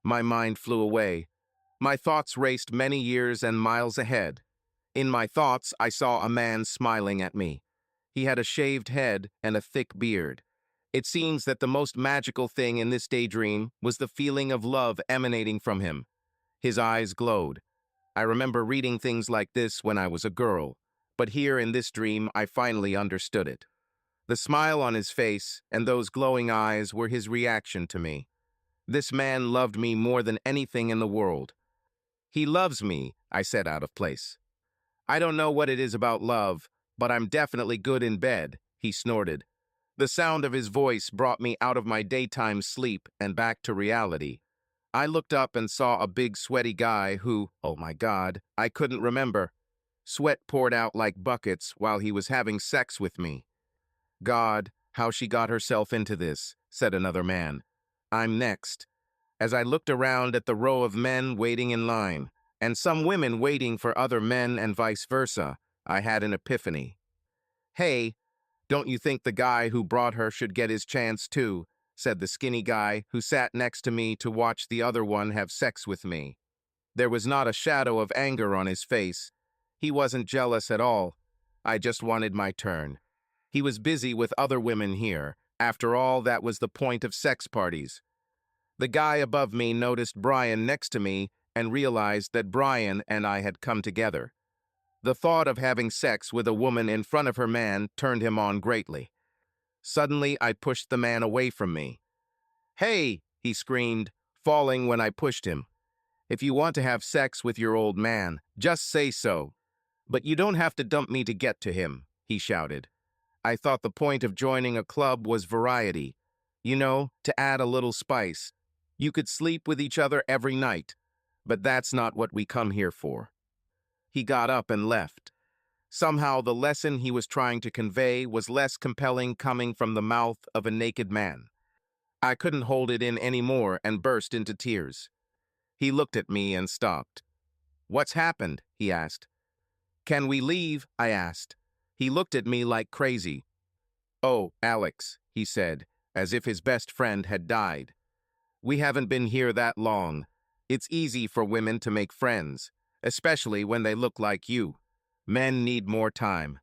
My mind flew away. My thoughts raced many years and miles ahead. In my thoughts, I saw a man smiling at me. He had a shaved head and a thick beard. It seems that the most magical thing in this daydream was the feeling of love emanating from him. His eyes glowed. I remember reading things like this when I was a girl, but here in this dream I finally understood it. The smile on his face and those glowing eyes were his reaction to me. This man loved me more than anything in the world. "He loves me," I said out of place. "I don't know what it is about love, but I'm definitely good in bed," he snorted. The sound of his voice brought me out of my daytime sleep and back to reality. I looked up and saw a big sweaty guy who, oh my God, I couldn't remember. Sweat poured out like buckets while he was having sex with me. "God, how she got herself into this," said another man. "I'm next." As I looked around at the row of men waiting in line, and some women waiting for other men and vice versa, I had an epiphany. "Hey, don't you think the guy who brought her should get his chance too?" said the skinny guy who sat next to me to watch the other one have sex with me. There was not a shadow of anger on his face. He wasn't jealous at all. I just wanted my turn. He was busy with other women here. After all, that was the point of sex parties. The guy above me noticed Brian next to me and realized that Brian and I had come together. The thought of having sex with a woman in front of her man turned him on greatly. Suddenly, I pushed the man away from me. "Hey!" he screamed, falling when I pushed him. "If you want to have sex with your old man, just say so. But you don't have to dump me to get to him," he shouted. I thought the point of joining a club was variety. You know, to add a little spice. You could sleep with each other every night, but that's not what we come here for. He got up and left. Somehow the lesson he was trying to convey was less compelling coming from the mouth of a naked man. I couldn't hold it in anymore and burst into tears. He looked at me and stopped. "What's happened?" he asked. "Can we leave?" I asked. He looked at me like crazy. "Oh, Alex," he said, as if his best friend had died. "We haven't been here that long. It's easy for women to make friends, especially when they look like you. Men need more time."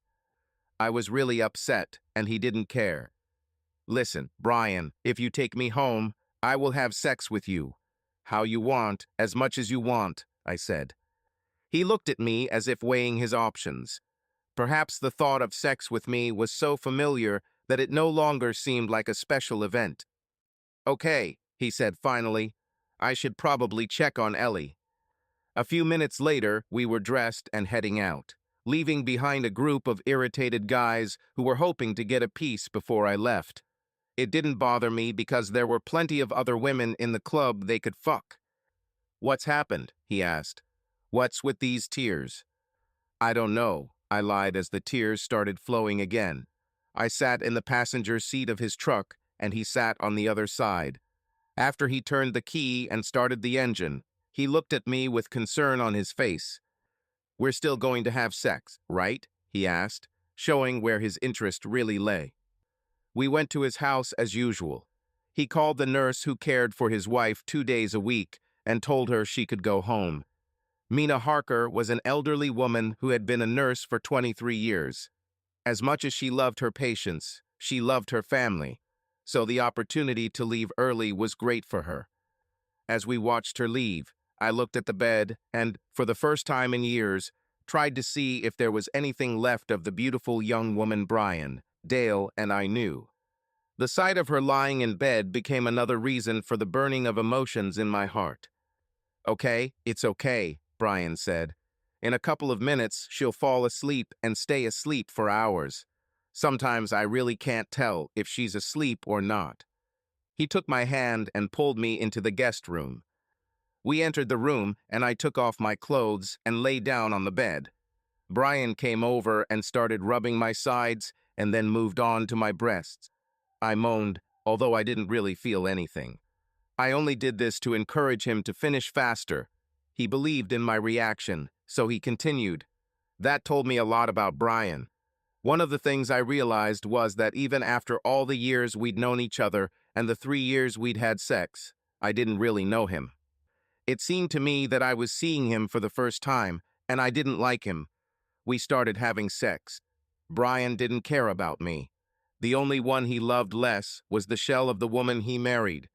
I was really upset, and he didn't care. "Listen, Brian, if you take me home, I will have sex with you. How you want, as much as you want," I said. He looked at me as if weighing his options. Perhaps the thought of sex with me was so familiar that it no longer seemed like a special event. "Okay," he said finally. "I should probably check on Ellie." A few minutes later, we were dressed and heading out, leaving behind a group of irritated guys who were hoping to get a piece before I left. It didn't bother me because there were plenty of other women in the club they could fuck. "What's happened?" he asked. "What's with these tears?" "I don't know," I lied as the tears started flowing again. I sat in the passenger seat of his truck, and he sat on the other side. After he turned the key and started the engine, he looked at me with concern on his face. "We're still going to have sex, right?" he asked, showing where his interest really lay. We went to his house as usual. He called the nurse who cared for his wife 2 days a week and told her she could go home. Mina Harker was an elderly woman who had been a nurse for 23 years. As much as she loved her patients, she loved her family, so the opportunity to leave early was great for her. As we watched her leave, I looked at the bed and, for the first time in years, tried to see if there was anything left of the beautiful young woman Brian, Dale, and I knew. The sight of her lying in bed became another reason for the burning of emotions in my heart. "Okay, it's okay," Brian said. "In a couple of minutes, she'll fall asleep and stay asleep for hours. Sometimes I really can't tell if she's asleep or not." He took my hand and pulled me into the guest room. We entered the room, and I took off my clothes and lay down on the bed. Brian came over and started rubbing my sides and then moved on to my breasts. I moaned, although I didn't really feel anything. I only did this to encourage him to finish faster. He believed in my reaction, so he continued. That told me a lot about Brian. One of the things I realized was that even after all the years we'd known each other and the 3 years we'd had sex, I didn't really know him. It seemed to me that I was seeing him for the first time, and I didn't like him. We started having sex. Brian didn't care about me. The only one he loved less was the shell of the woman he married.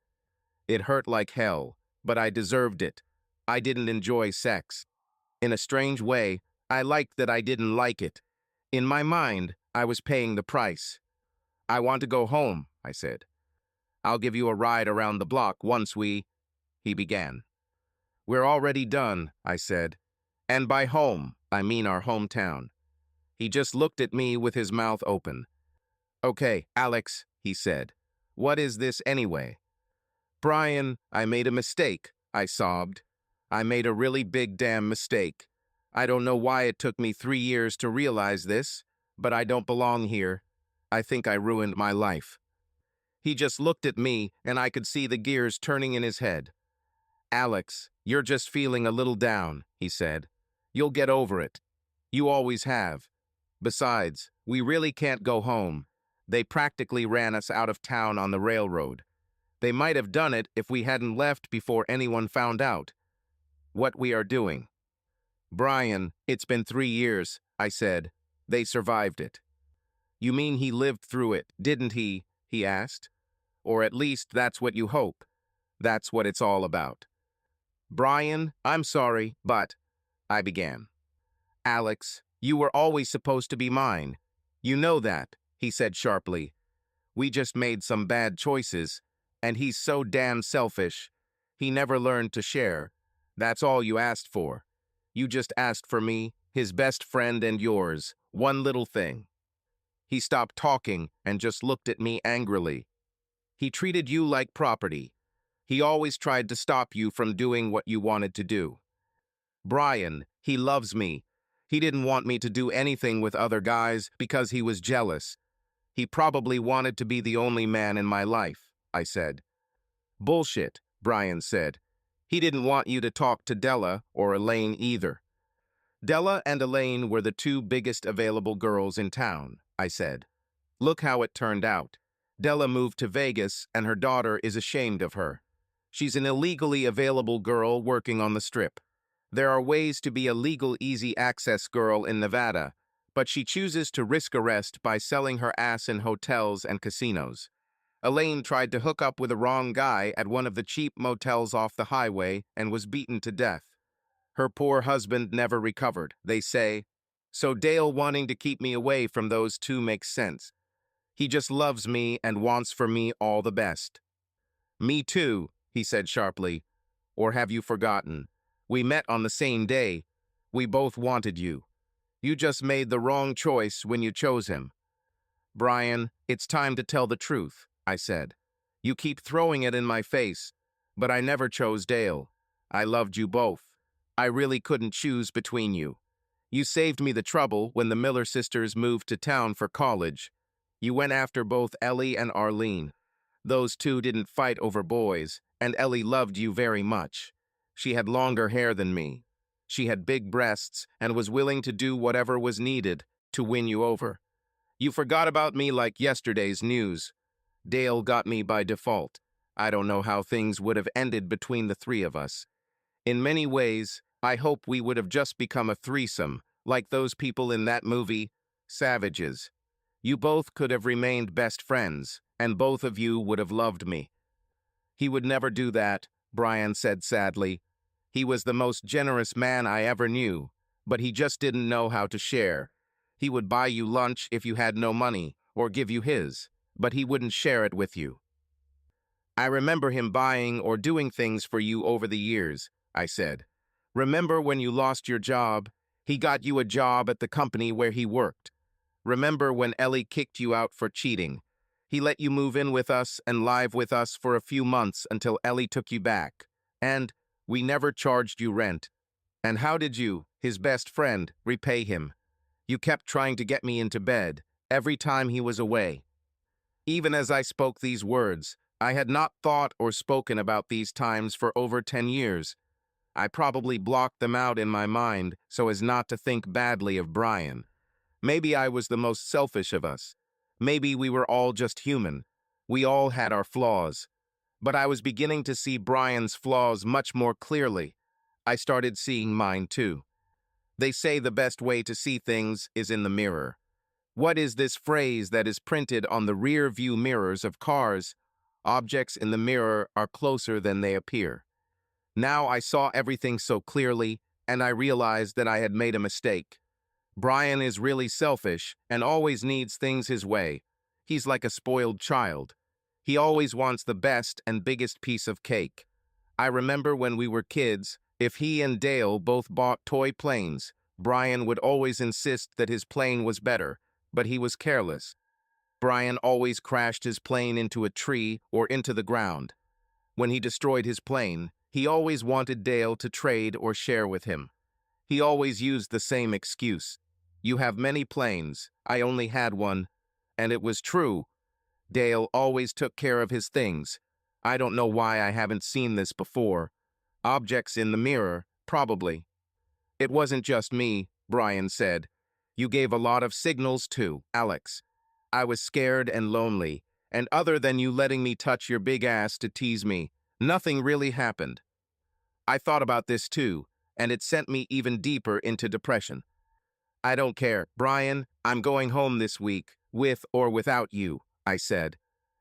It hurt like hell, but I deserved it. I didn't enjoy sex. In a strange way, I liked that I didn't like it. In my mind, I was paying the price. "I want to go home," I said. "I'll give you a ride around the block once he began. "We're already done," I said. "And by home, I mean our hometown." He just looked at me with his mouth open. "Okay, Alex," he said. "What is this anyway?" "Brian, I made a mistake," I sobbed. "I made a really big damn mistake. I don't know why it took me 3 years to realize this, but I don't belong here. I think I ruined my life." He just looked at me, and I could see the gears turning in his head. "Alex, you're just feeling a little down," he said. "You'll get over it. You always have. Besides, we really can't go home. They practically ran us out of town on the railroad. They might have done it if we hadn't left before anyone found out what we are doing." "Brian, it's been 3 years," I said. "They survived it." "You mean he lived through it, didn't he asked. "Or at least that's what you hope. That's what it's all about." "Brian, I'm sorry, but—" I began. "Alex, you were always supposed to be mine. You know that," he said sharply. "We just made some bad choices, and he's so damn selfish. He never learned to share. That's all you asked for. You just asked for me, his best friend and yours, one little thing." He stopped talking and just looked at me angrily. "He treated you like property. He always tried to stop you from doing what you wanted to do. Brian, he loves me. He didn't want me to do anything with other guys because he was jealous. He probably wanted to be the only man in my life," I said. "Bullshit," Brian said. "He didn't want you to talk to Della or Elaine either." "Della and Elaine were the 2 biggest available girls in town," I said. "Look how it turned out. Della moved to Vegas, and her daughter is ashamed of her. She's an illegally available girl working on the Strip. There are ways to be a legal easy access girl in Nevada, but she chooses to risk arrest by selling her ass in hotels and casinos. Elaine tried to hook up with a wrong guy at one of the cheap motels off the highway and was beaten to death. Her poor husband never recovered, they say. So Dale wanting to keep me away from those 2 makes sense. He just loves me and wants for me all the best." "Me too," he said sharply. "Or have you forgotten? We met on the same day. We both wanted you. You just made the wrong choice when you chose him." "Brian, it's time to tell the truth," I said. "You keep throwing it in my face, but I never chose Dale. I loved you both. I really couldn't choose between you. You saved me the trouble when the Miller sisters moved to town for college. You went after both Ellie and Arlene. Those 2 didn't fight over boys, and Ellie loved you very much. She had longer hair than me. She had big breasts and was willing to do whatever was needed to win you over. You forgot about me like yesterday's news. Dale got me by default. I don't know how things would have ended between the 3 of us. In many ways, I hope we would have just become a threesome, like those people in that movie, Savages. You both could have remained best friends, and both of you would have loved me." "He would never do that," Brian said sadly. "He was the most generous man I ever knew, but he just didn't know how to share. He would buy you lunch if you had no money, or give you his, but he wouldn't share it with you." "I remember him buying or doing things for you over the years," I said. "Remember when you lost your job? He got you a job at the company where he worked. Remember when Ellie kicked you out for cheating? He let you move in with us and live with us for a few months until Ellie took you back. And we never charged you rent. And how did you, his best friend, repay him? You kept trying to get me into bed every time he was away." Even as I spoke these words, I had not thought or spoken about these times for over 10 years. I probably blocked them out in my mind so as not to think badly of Brian. Maybe I was the most selfish of us. Maybe we were all just human. We all had our flaws. But I was beginning to see Brian's flaws much more clearly. I started seeing mine too. They say the best way to see things is in the mirror. What is this phrase that is printed on the rear view mirrors of cars? Objects in the mirror are closer than they appear. Now I saw everything so clearly, and I realized that I had made a mistake. Brian is really selfish and always needs things his way. He's like a spoiled child. He always wants the best and biggest piece of cake. I remember when we were kids, if he and Dale both bought toy planes, Brian would always insist that his plane was better, but he was careless. Brian always crashed his plane into a tree or into the ground. When he destroyed his plane, he always wanted Dale to trade or share with him. He always used the same excuse. You have many planes, I only had one. And it was true. Dale always took care of his things. I don't know why I haven't seen this before. Objects in the mirror, probably. It wasn't just me, Brian said. You gave a lot of signals too, Alex. I was scared and lonely, and other than you letting me touch your big ass to tease me, nothing really happened. I thought about this too, and it sent me even deeper into depression. I don't care, Brian, I'm going home this week, with or without you, I said.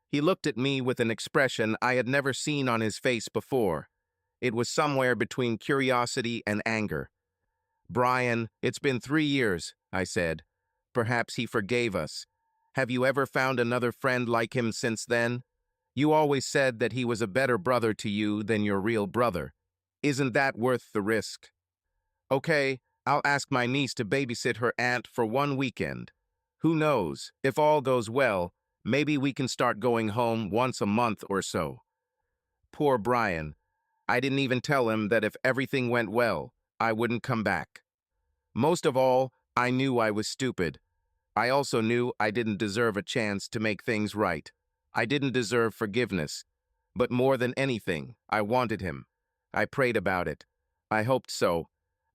He looked at me with an expression I had never seen on his face before. It was somewhere between curiosity and anger. Brian, it's been 3 years, I said. Perhaps he forgave us. Have you ever found another friend like him since then? You always said that he was a better brother to you than your real brother. Isn't that worth the risk? Okay, I'll ask my niece to babysit her aunt for 1 weekend. Who knows, if all goes well, maybe we can start going home once a month or so. Poor Brian. I didn't even tell him that if everything went well, I wouldn't come back. Most of all, I knew I was stupid. I also knew I didn't deserve a chance to make things right. I didn't deserve forgiveness. But more than anything, I wanted him. I prayed about it. I hoped so.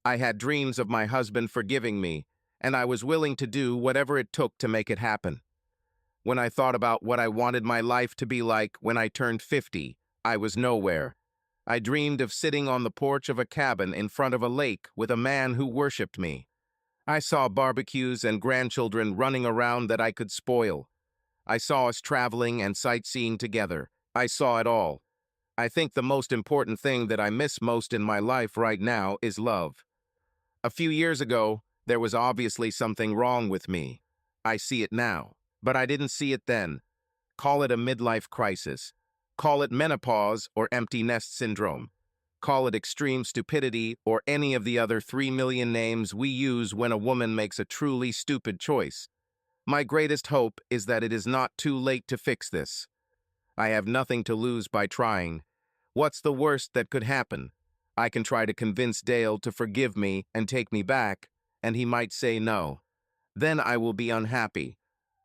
I had dreams of my husband forgiving me, and I was willing to do whatever it took to make it happen. When I thought about what I wanted my life to be like when I turned 50, I was nowhere. I dreamed of sitting on the porch of a cabin in front of a lake with a man who worshipped me. I saw barbecues and grandchildren running around that I could spoil. I saw us traveling and sightseeing together. I saw it all. I think the most important thing that I miss most in my life right now is love. A few years ago, there was obviously something wrong with me. I see it now, but I didn't see it then. Call it a midlife crisis. Call it menopause or empty nest syndrome. Call it extreme stupidity or any of the other 3 million names we use when a woman makes a truly stupid choice. My greatest hope is that it is not too late to fix this. I have nothing to lose by trying. What's the worst that could happen? I can try to convince Dale to forgive me and take me back, and he might say no. Then I will be unhappy.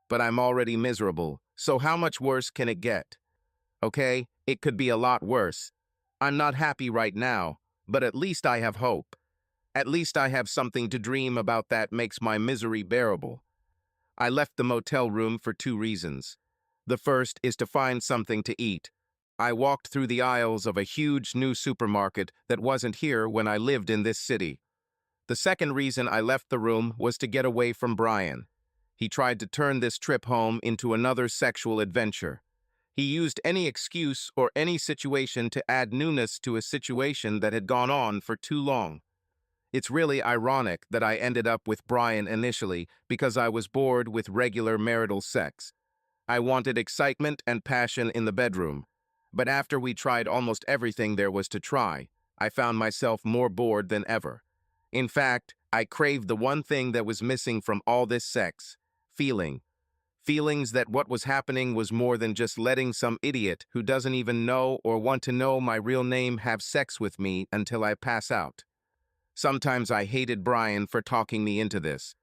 But I'm already miserable, so how much worse can it get? Okay, it could be a lot worse. I'm not happy right now, but at least I have hope. At least I have something to dream about that makes my misery bearable. I left the motel room for 2 reasons. The first is to find something to eat. I walked through the aisles of a huge new supermarket that wasn't here when I lived in this city. The second reason I left the room was to get away from Brian. He tried to turn this trip home into another sexual adventure. He used any excuse or any situation to add newness to a situation that had gone on for too long. It's really ironic that I ended up with Brian initially because I was bored with regular marital sex. I wanted excitement and passion in the bedroom, but after we tried almost everything there was to try, I found myself more bored than ever. In fact, I craved the one thing that was missing from all this sex: feeling. Feelings that what was happening was more than just letting some idiot who doesn't even know or want to know my real name have sex with me until I pass out. Sometimes I hated Brian for talking me into this.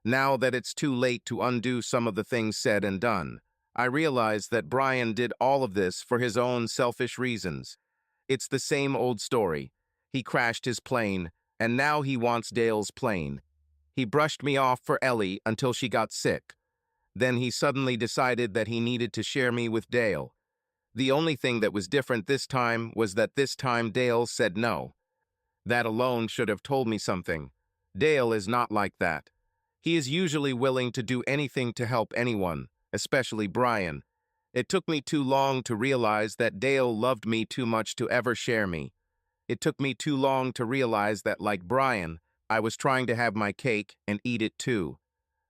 Now that it's too late to undo some of the things said and done, I realize that Brian did all of this for his own selfish reasons. It's the same old story. He crashed his plane, and now he wants Dale's plane. He brushed me off for Ellie until she got sick. Then he suddenly decided that he needed to share me with Dale. The only thing that was different this time was that this time Dale said no. That alone should have told me something. Dale is not like that. He is usually willing to do anything to help anyone, especially Brian. It took me too long to realize that Dale loved me too much to ever share me. It took me too long to realize that, like Brian, I was trying to have my cake and eat it too.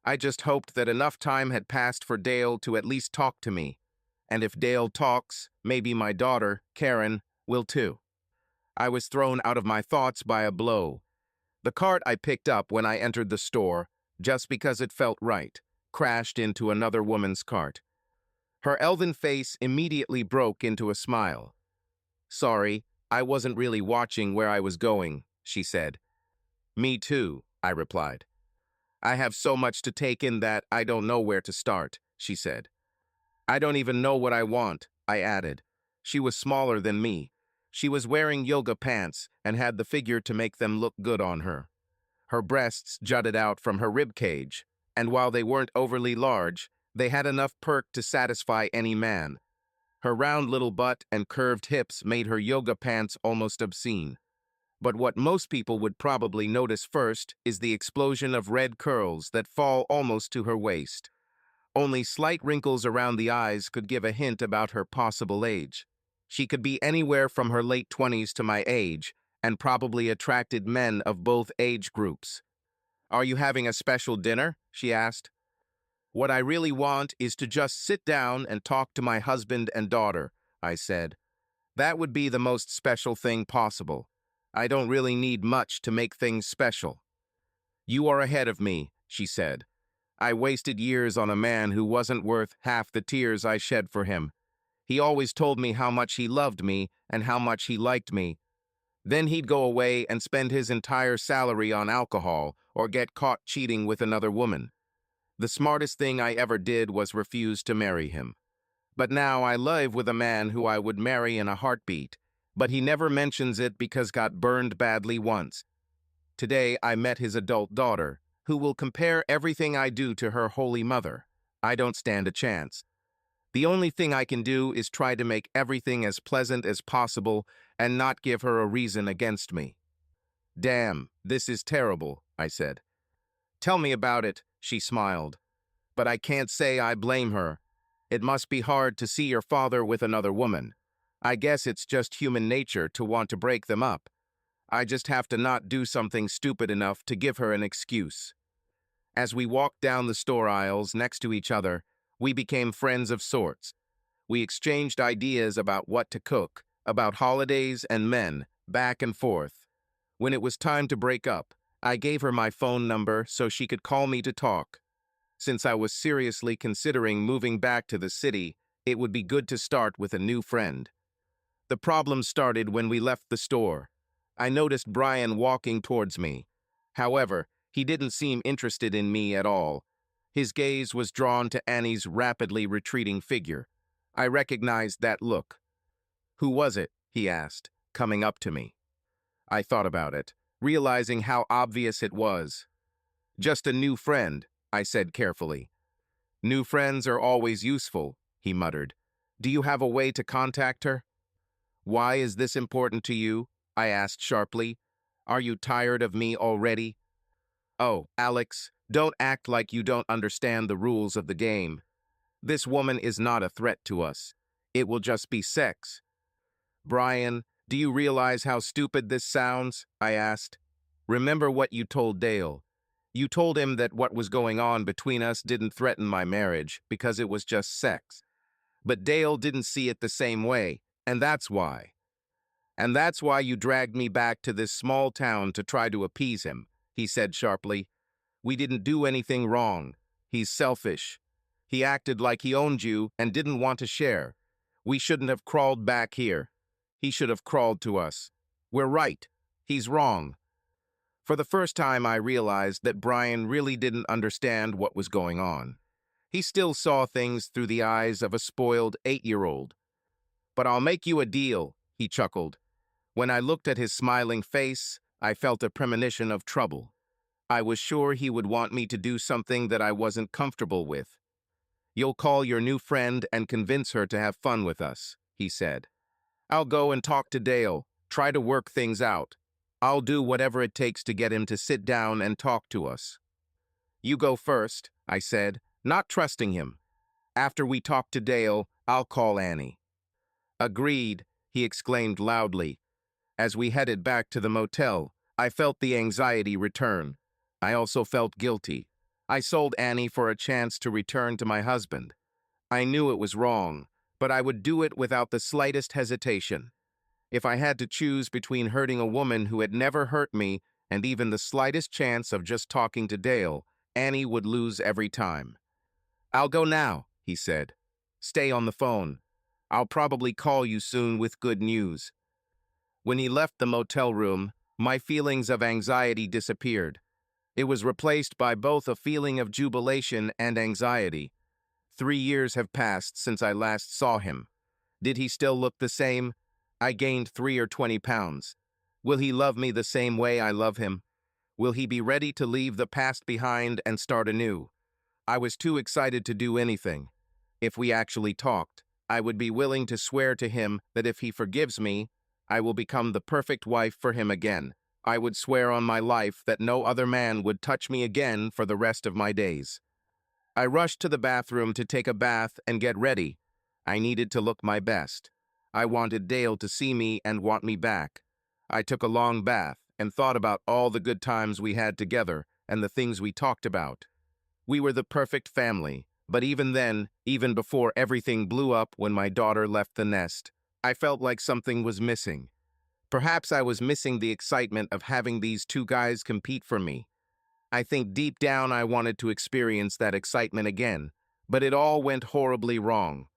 I just hoped that enough time had passed for Dale to at least talk to me. And if Dale talks, maybe my daughter, Karen, will too. I was thrown out of my thoughts by a blow. The cart I picked up when I entered the store, just because it felt right, crashed into another woman's cart. Her elven face immediately broke into a smile. "Sorry, I wasn't really watching where I was going," she said. "Me too," I replied. "I have so much to take in that I don't know where to start," she said. "I don't even know what I want," I added. She was smaller than me. She was wearing yoga pants and had the figure to make them look good on her. Her breasts jutted out from her rib cage, and while they weren't overly large, they had enough perk to satisfy any man. Her round little butt and curved hips made her yoga pants almost obscene. But what most people would probably notice first is the explosion of red curls that fall almost to her waist. Only slight wrinkles around the eyes could give a hint about her possible age. She could be anywhere from her late 20s to my age, and probably attracted men of both age groups. "Are you having a special dinner?" she asked. "What I really want is to just sit down and talk to my husband and daughter," I said. "That would be the most special thing possible. I don't really need much to make things special." "You are ahead of me," she said. "I wasted years on a man who wasn't worth half the tears I shed for him. He always told me how much he loved me and how much he liked me. Then he'd go away and spend his entire salary on alcohol or get caught cheating with another woman. The smartest thing I ever did was refuse to marry him. But now I live with a man who I would marry in a heartbeat, but he never mentions it because got burned badly once. Today I met his adult daughter, who will compare everything I do to her holy mother. I don't stand a chance. The only thing I can do is try to make everything as pleasant as possible and not give her a reason against me." "Damn, this is terrible," I said. "Tell me about it," she smiled. "But I can't say I blame her. It must be hard to see your father with another woman. I guess it's just human nature to want to break them up. I just have to not do something stupid enough to give her an excuse." As we walked down the store aisles next to each other, we became friends of sorts. We exchanged ideas about what to cook, about holidays and men, back and forth. When it was time to break up, I gave her my phone number so she could call me to talk. Since I was seriously considering moving back to the city, it would be good to start with a new friend. The problem started when we left the store. I noticed Brian walking towards me. However, he didn't seem interested in me at all. His gaze was drawn to Annie's rapidly retreating figure. I recognized that look. "Who was it?" he asked, coming up to me. I thought about it, realizing how obvious it was. "Just a new friend," I said carefully. "New friends are always useful," he muttered. "Do you have a way to contact her?" "Why is this important to you?" I asked sharply. "Are you tired of me already?" "Oh, Alex, don't act like you don't understand the rules of the game. This woman is not a threat to us. It will just be sex." "Brian, do you realize how stupid this sounds?" I asked. "Remember what you told Dale. You told him that what was going on between us didn't threaten my marriage because it was just sex. But Dale didn't see it the same way, and that's why. And that's why you dragged me back to this small town to try to appease him," he said sharply. "We didn't do anything wrong. He's selfish. He acted like he owned you and didn't want to share. We shouldn't have crawled back here. He should have crawled to us. We're right. He's wrong." For the first time, I realized that Brian really didn't understand what was going on. He still saw things through the eyes of a spoiled 8-year-old. "But I'll make you a deal," he chuckled. When I looked at his smiling face, I felt a premonition of trouble. I was sure he would want me to do something that I wasn't comfortable with. "You'll call your new friend and convince her to have fun with us," he said. I'll go and talk to Dale, try to work things out. I'll do whatever it takes to get him to sit down and talk to us. You go first, I said, not trusting him. After we talk to Dale, I'll call Annie. Agreed, he exclaimed loudly. As we headed back to the motel, I felt the anxiety return. I also felt guilty. I sold Annie for a chance to return to my husband. I knew it was wrong, but I would do it without the slightest hesitation. If I had to choose between hurting a woman who had never hurt me and even the slightest chance of just talking to Dale, Annie would lose every time. I'll go now, he said. Stay on the phone. I'll probably call you soon with good news. When he left the motel room, my feelings of anxiety disappeared. It was replaced by both a feeling of jubilation and anxiety. 3 years have passed since I last saw him. Did he still look the same? I gained 3 or 20 pounds. Will he love me the same way I love him? Will he be ready to leave the past behind and start anew? I was too excited to do anything. If we actually talked, I would be willing to swear to him that if he forgives me, I will become the perfect wife for him again. I would swear on my life that no other man would touch me again for the rest of my days. I rushed to the bathroom to take a bath and get ready. I needed to look my best. I wanted Dale to see me and want me back. I took a long bath and thought about all the good times we had together and the things we talked about. We were the perfect family, but even then, even before everything blew up when my daughter left the nest, I felt like something was missing. Perhaps I was missing the excitement of having these two guys compete for me. I think deep down I wanted to experience that excitement again, but it all went horribly wrong.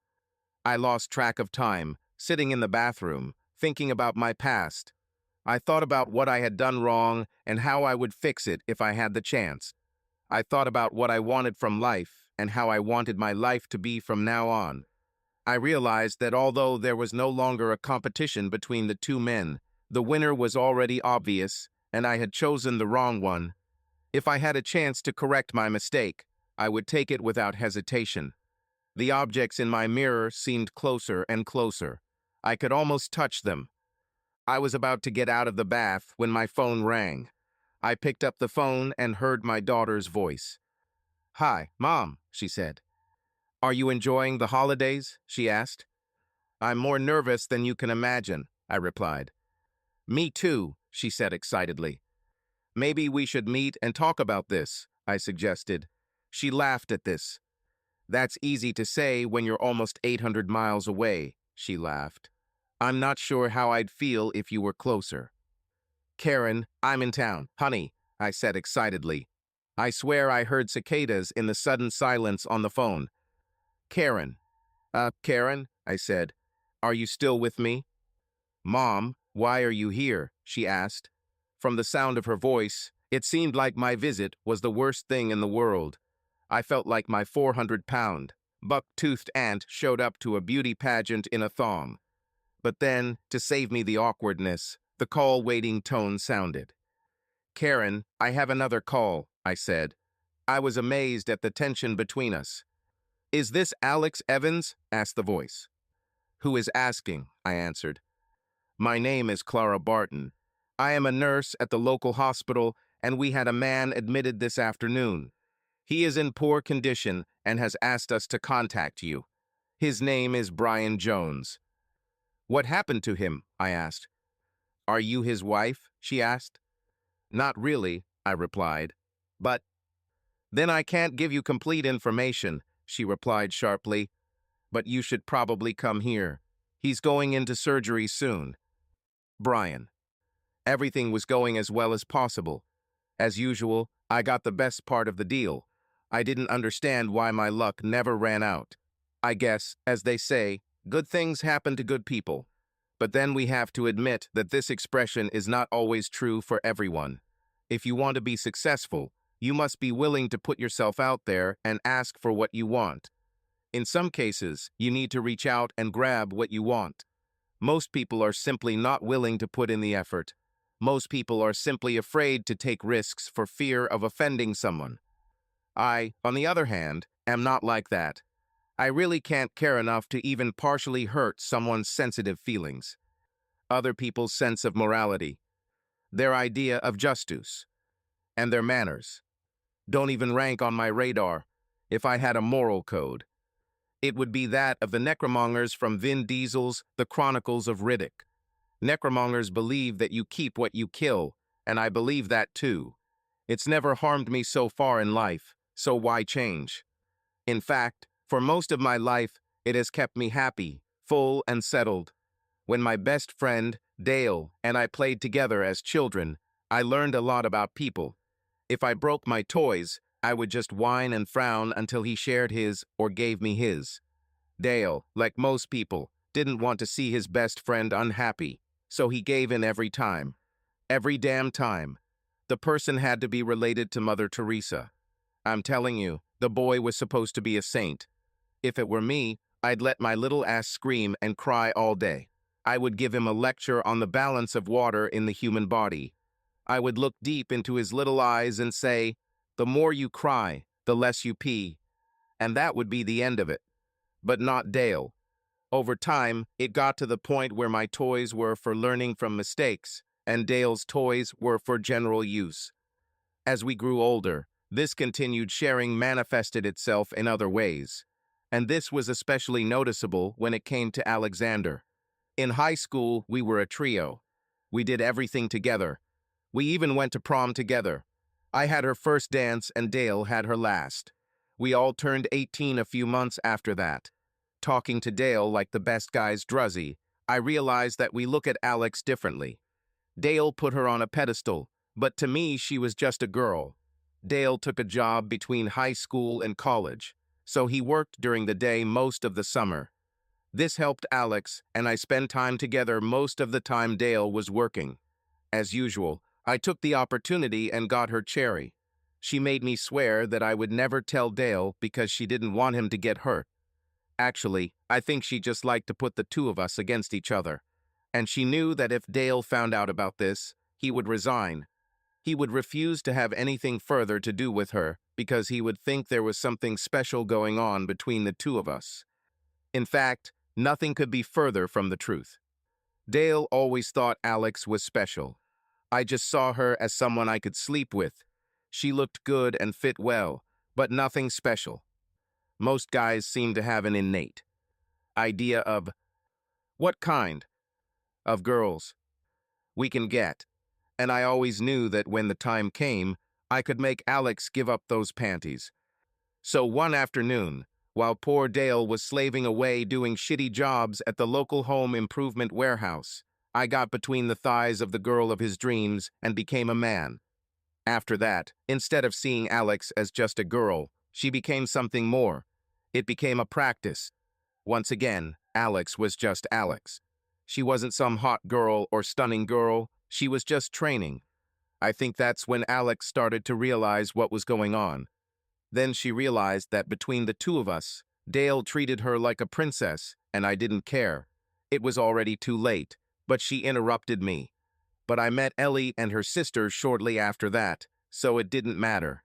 I lost track of time, sitting in the bathroom, thinking about my past. I thought about what I had done wrong and how I would fix it if I had the chance. I thought about what I wanted from life and how I wanted my life to be from now on. I realized that although there was no longer a competition between the two men, the winner was already obvious, and I had chosen the wrong one. If I had a chance to correct my mistake, I would take it without hesitation. The objects in my mirror seemed closer and closer. I could almost touch them. I was about to get out of the bath when my phone rang. I picked up the phone and heard my daughter's voice. "Hi, Mom," she said. "Are you enjoying the holidays?" she asked. "I'm more nervous than you can imagine," I replied. "Me too," she said excitedly. "Maybe we should meet and talk about this," I suggested. She laughed at this. "That's easy to say when you're almost 800 miles away," she laughed. "I'm not sure how I'd feel if you were closer." "Karen, I'm in town. Honey," I said excitedly. I swear I heard cicadas in the sudden silence on the phone. "Karen." Karen," I said. "Are you still with me?" "Mom, why are you here?" she asked. From the sound of her voice, it seemed like my visit was the worst thing in the world. I felt like my 400-pound, buck-toothed aunt showed up to a beauty pageant in a thong. But then, to save me the awkwardness, the call-waiting tone sounded. "Karen, I have another call," I said. I was amazed at the tension between us. "Is this Alex Evans?" asked the voice. "Who is asking?" I answered. "My name is Clara Barton. I am a nurse at the local hospital, and we had a man admitted this afternoon. He is in poor condition and has asked us to contact you. His name is Brian Jones." "What happened to him?" I asked. "Are you his wife?" she asked. "Not really," I replied. "But—" "Then I can't give you complete information," she replied sharply. "But you should probably come here. He's going into surgery soon." Brian. Everything was going as well as possible. As usual, I got the best part of the deal. I didn't understand why my luck never ran out. I guess, as they say, good things happen to good people. But then we have to admit that this expression is not always true for everyone. If you want to be successful, you must be willing to put yourself out there and ask for what you want. In some cases, you need to reach out and grab what you want. Most people are simply not willing to put in the effort. Most people are simply afraid to take risks for fear of offending someone. I, on the other hand, am not like that. I really can't care enough to even partially hurt someone's sensitive feelings. Other people's sense of morality, their idea of justice, and their manners don't even rank on my radar. If I had a moral code, it would be that of the necromongers from Vin Diesel's The Chronicles of Riddick. Necromongers believe that you keep what you kill, and I believe that too. It's never harmed me so far in life, so why change? In fact, for most of my life, it has kept me happy, full, and settled. When my best friend, Dale, and I played together as children, I learned a lot about people. If I broke my toys, I would just whine and frown until he shared his or gave me his. Dale, like most people, didn't want to see his best friend unhappy, so he gave in every time. Every damn time. The person had to be related to Mother Teresa. I'm telling you, the boy was supposed to be a saint. If it were me, I'd let my little ass scream and cry all day. I would give him a lecture on the balance of water in the human body. I would look deep into his little eyes and say, "The more you cry, the less you pee." And that would be the end of it. But not Dale. Over time, it got to the point where my toys were for learning from mistakes, and Dale's toys were for general use. As we grew older, this continued sharing manifested itself in other ways. And this was especially noticeable when it came to Alexander. In high school, we were a trio. We did everything together. We even went to prom together. I had her first dance and Dale had her last. We all turned 18 a few months after that. Talking to Dale like the best guy's druzzy, I realized that we look at Alex differently. Dale put her on a pedestal, but to me she was just a girl. Dale took a job between high school and college, so he worked during the day most of the summer. This helped Alex, and I spent time together most of the time Dale was working. As usual, I took the opportunity and got her cherry. She made me swear that I would never tell Dale because she didn't want him to get hurt. Actually, I think she just liked to put the two of us against each other. And she knew that if Dale found out about this, he would resign. He would refuse to have anything further to do with her because he would think there was something special going on between the two of us. In fact, nothing could be further from the truth. Dale always thought Alex was special. I just saw her as someone I could sleep with. She looked good and fit well, but nothing special. Most guys seem to have an innate idea of what kind of girls we can get, and I always knew that when the time came, I could make Alex give up those panties. So one afternoon, while poor Dale was slaving away doing shitty jobs at the local home improvement warehouse, I got between the thighs of the girl of his dreams and became a man. After that, instead of seeing Alex as just a girl, she became something more. It became a practice. Once again, Alex was just Alex. She wasn't some hot girl or stunning girl, she was just training. I think that's when Alex started to realize what was going on. Then she realized that between the two of us, Dale treated her like a princess, and I didn't care. It was already too late, but she interrupted me. But I met Ellie and her sister shortly after that, so it didn't matter.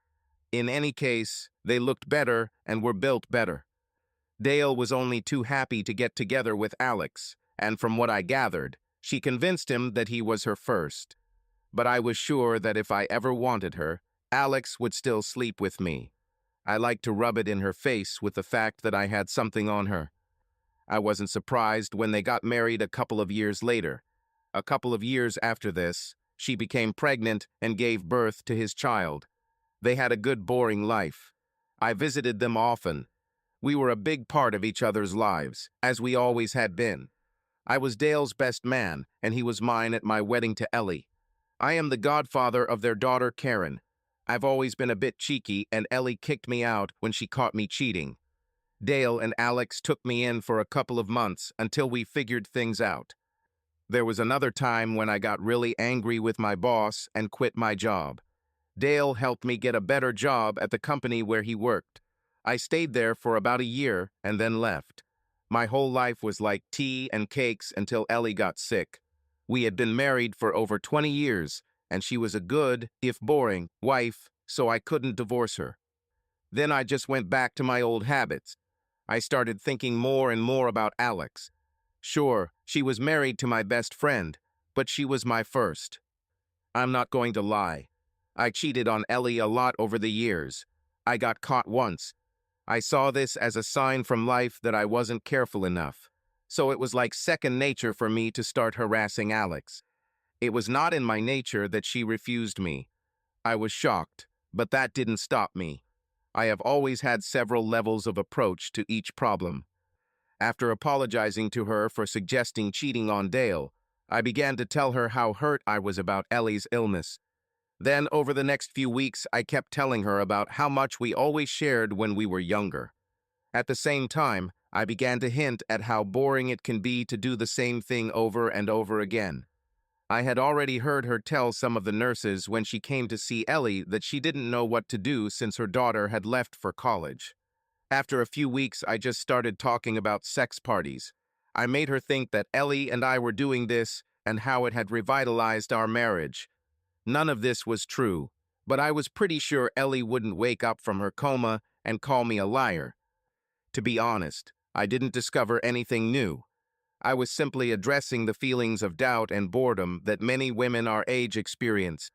In any case, they looked better and were built better. Dale was only too happy to get together with Alex, and from what I gathered, she convinced him that he was her first. But I was sure that if I ever wanted her, Alex would still sleep with me. I liked to rub it in her face with the fact that I had something on her. I wasn't surprised when they got married a couple of years later. A couple of years after this, she became pregnant and gave birth to his child. They had a good, boring life. I visited them often. We were a big part of each other's lives, as we always had been. I was Dale's best man, and he was mine at my wedding to Ellie. I am the godfather of their daughter, Karen. I've always been a bit cheeky, and Ellie kicked me out when she caught me cheating. Dale and Alex took me in for a couple of months until we figured things out. There was another time when I got really angry with my boss and quit my job. Dale helped me get a better job at the company where he worked. I stayed there for about a year and then left. My whole life was like tea and cakes until Ellie got sick. We had been married for over 20 years, and she was a good, if boring, wife, so I couldn't divorce her. Then I just went back to my old habits. I started thinking more and more about Alex. Sure, she was married to my best friend, but she was my first. I'm not going to lie. I cheated on Ellie a lot over the years. I got caught once. I saw this as a sign from life that I wasn't careful enough. So it was like second nature for me to start harassing Alex. It was not in my nature that she refused me. I was shocked, but that didn't stop me. I have always had several levels of approach to each problem. After apologizing to her for suggesting cheating on Dale, I began to tell her how hurt I was about Ellie's illness. Then, over the next few weeks, I kept telling her about how much we always shared when we were younger. At the same time, I began to hint at how boring it can be to do the same thing over and over again. I had already heard her tell some of the nurses when she came to see Ellie that she didn't know what to do since her daughter had left for college. After a few weeks, I just started talking about sex parties. I made her think that Ellie and I were doing this and how it had revitalized our marriage. None of this was true, but I was pretty sure Ellie wouldn't wake up from her coma and call me a liar. To be honest, I didn't discover anything new. I was simply addressing the feelings of doubt and boredom that many women our age experience.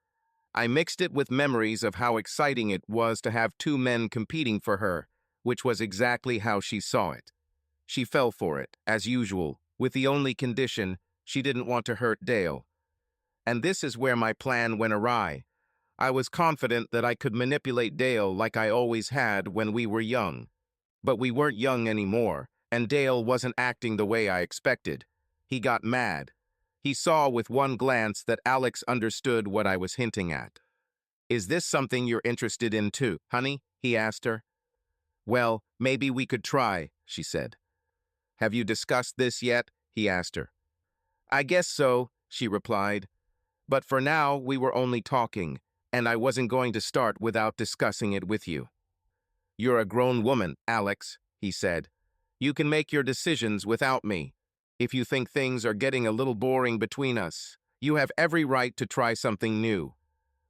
I mixed it with memories of how exciting it was to have two men competing for her, which was exactly how she saw it. She fell for it, as usual, with the only condition she didn't want to hurt Dale. And this is where my plan went awry. I was confident that I could manipulate Dale like I always had when we were young. But we weren't young anymore, and Dale wasn't acting the way I expected. He got mad. He saw with one glance that Alex understood what I was hinting at. "Is this something you're interested in too, honey?" he asked her. "Well, maybe we could try," she said. "Have you discussed this yet?" he asked her. "I guess so," she replied. "But for now, we were only talking, and I wasn't going to start without discussing it with you." "You're a grown woman, Alex," he said. "You can make your decisions without me. If you think things are getting a little boring between us, you have every right to try something new.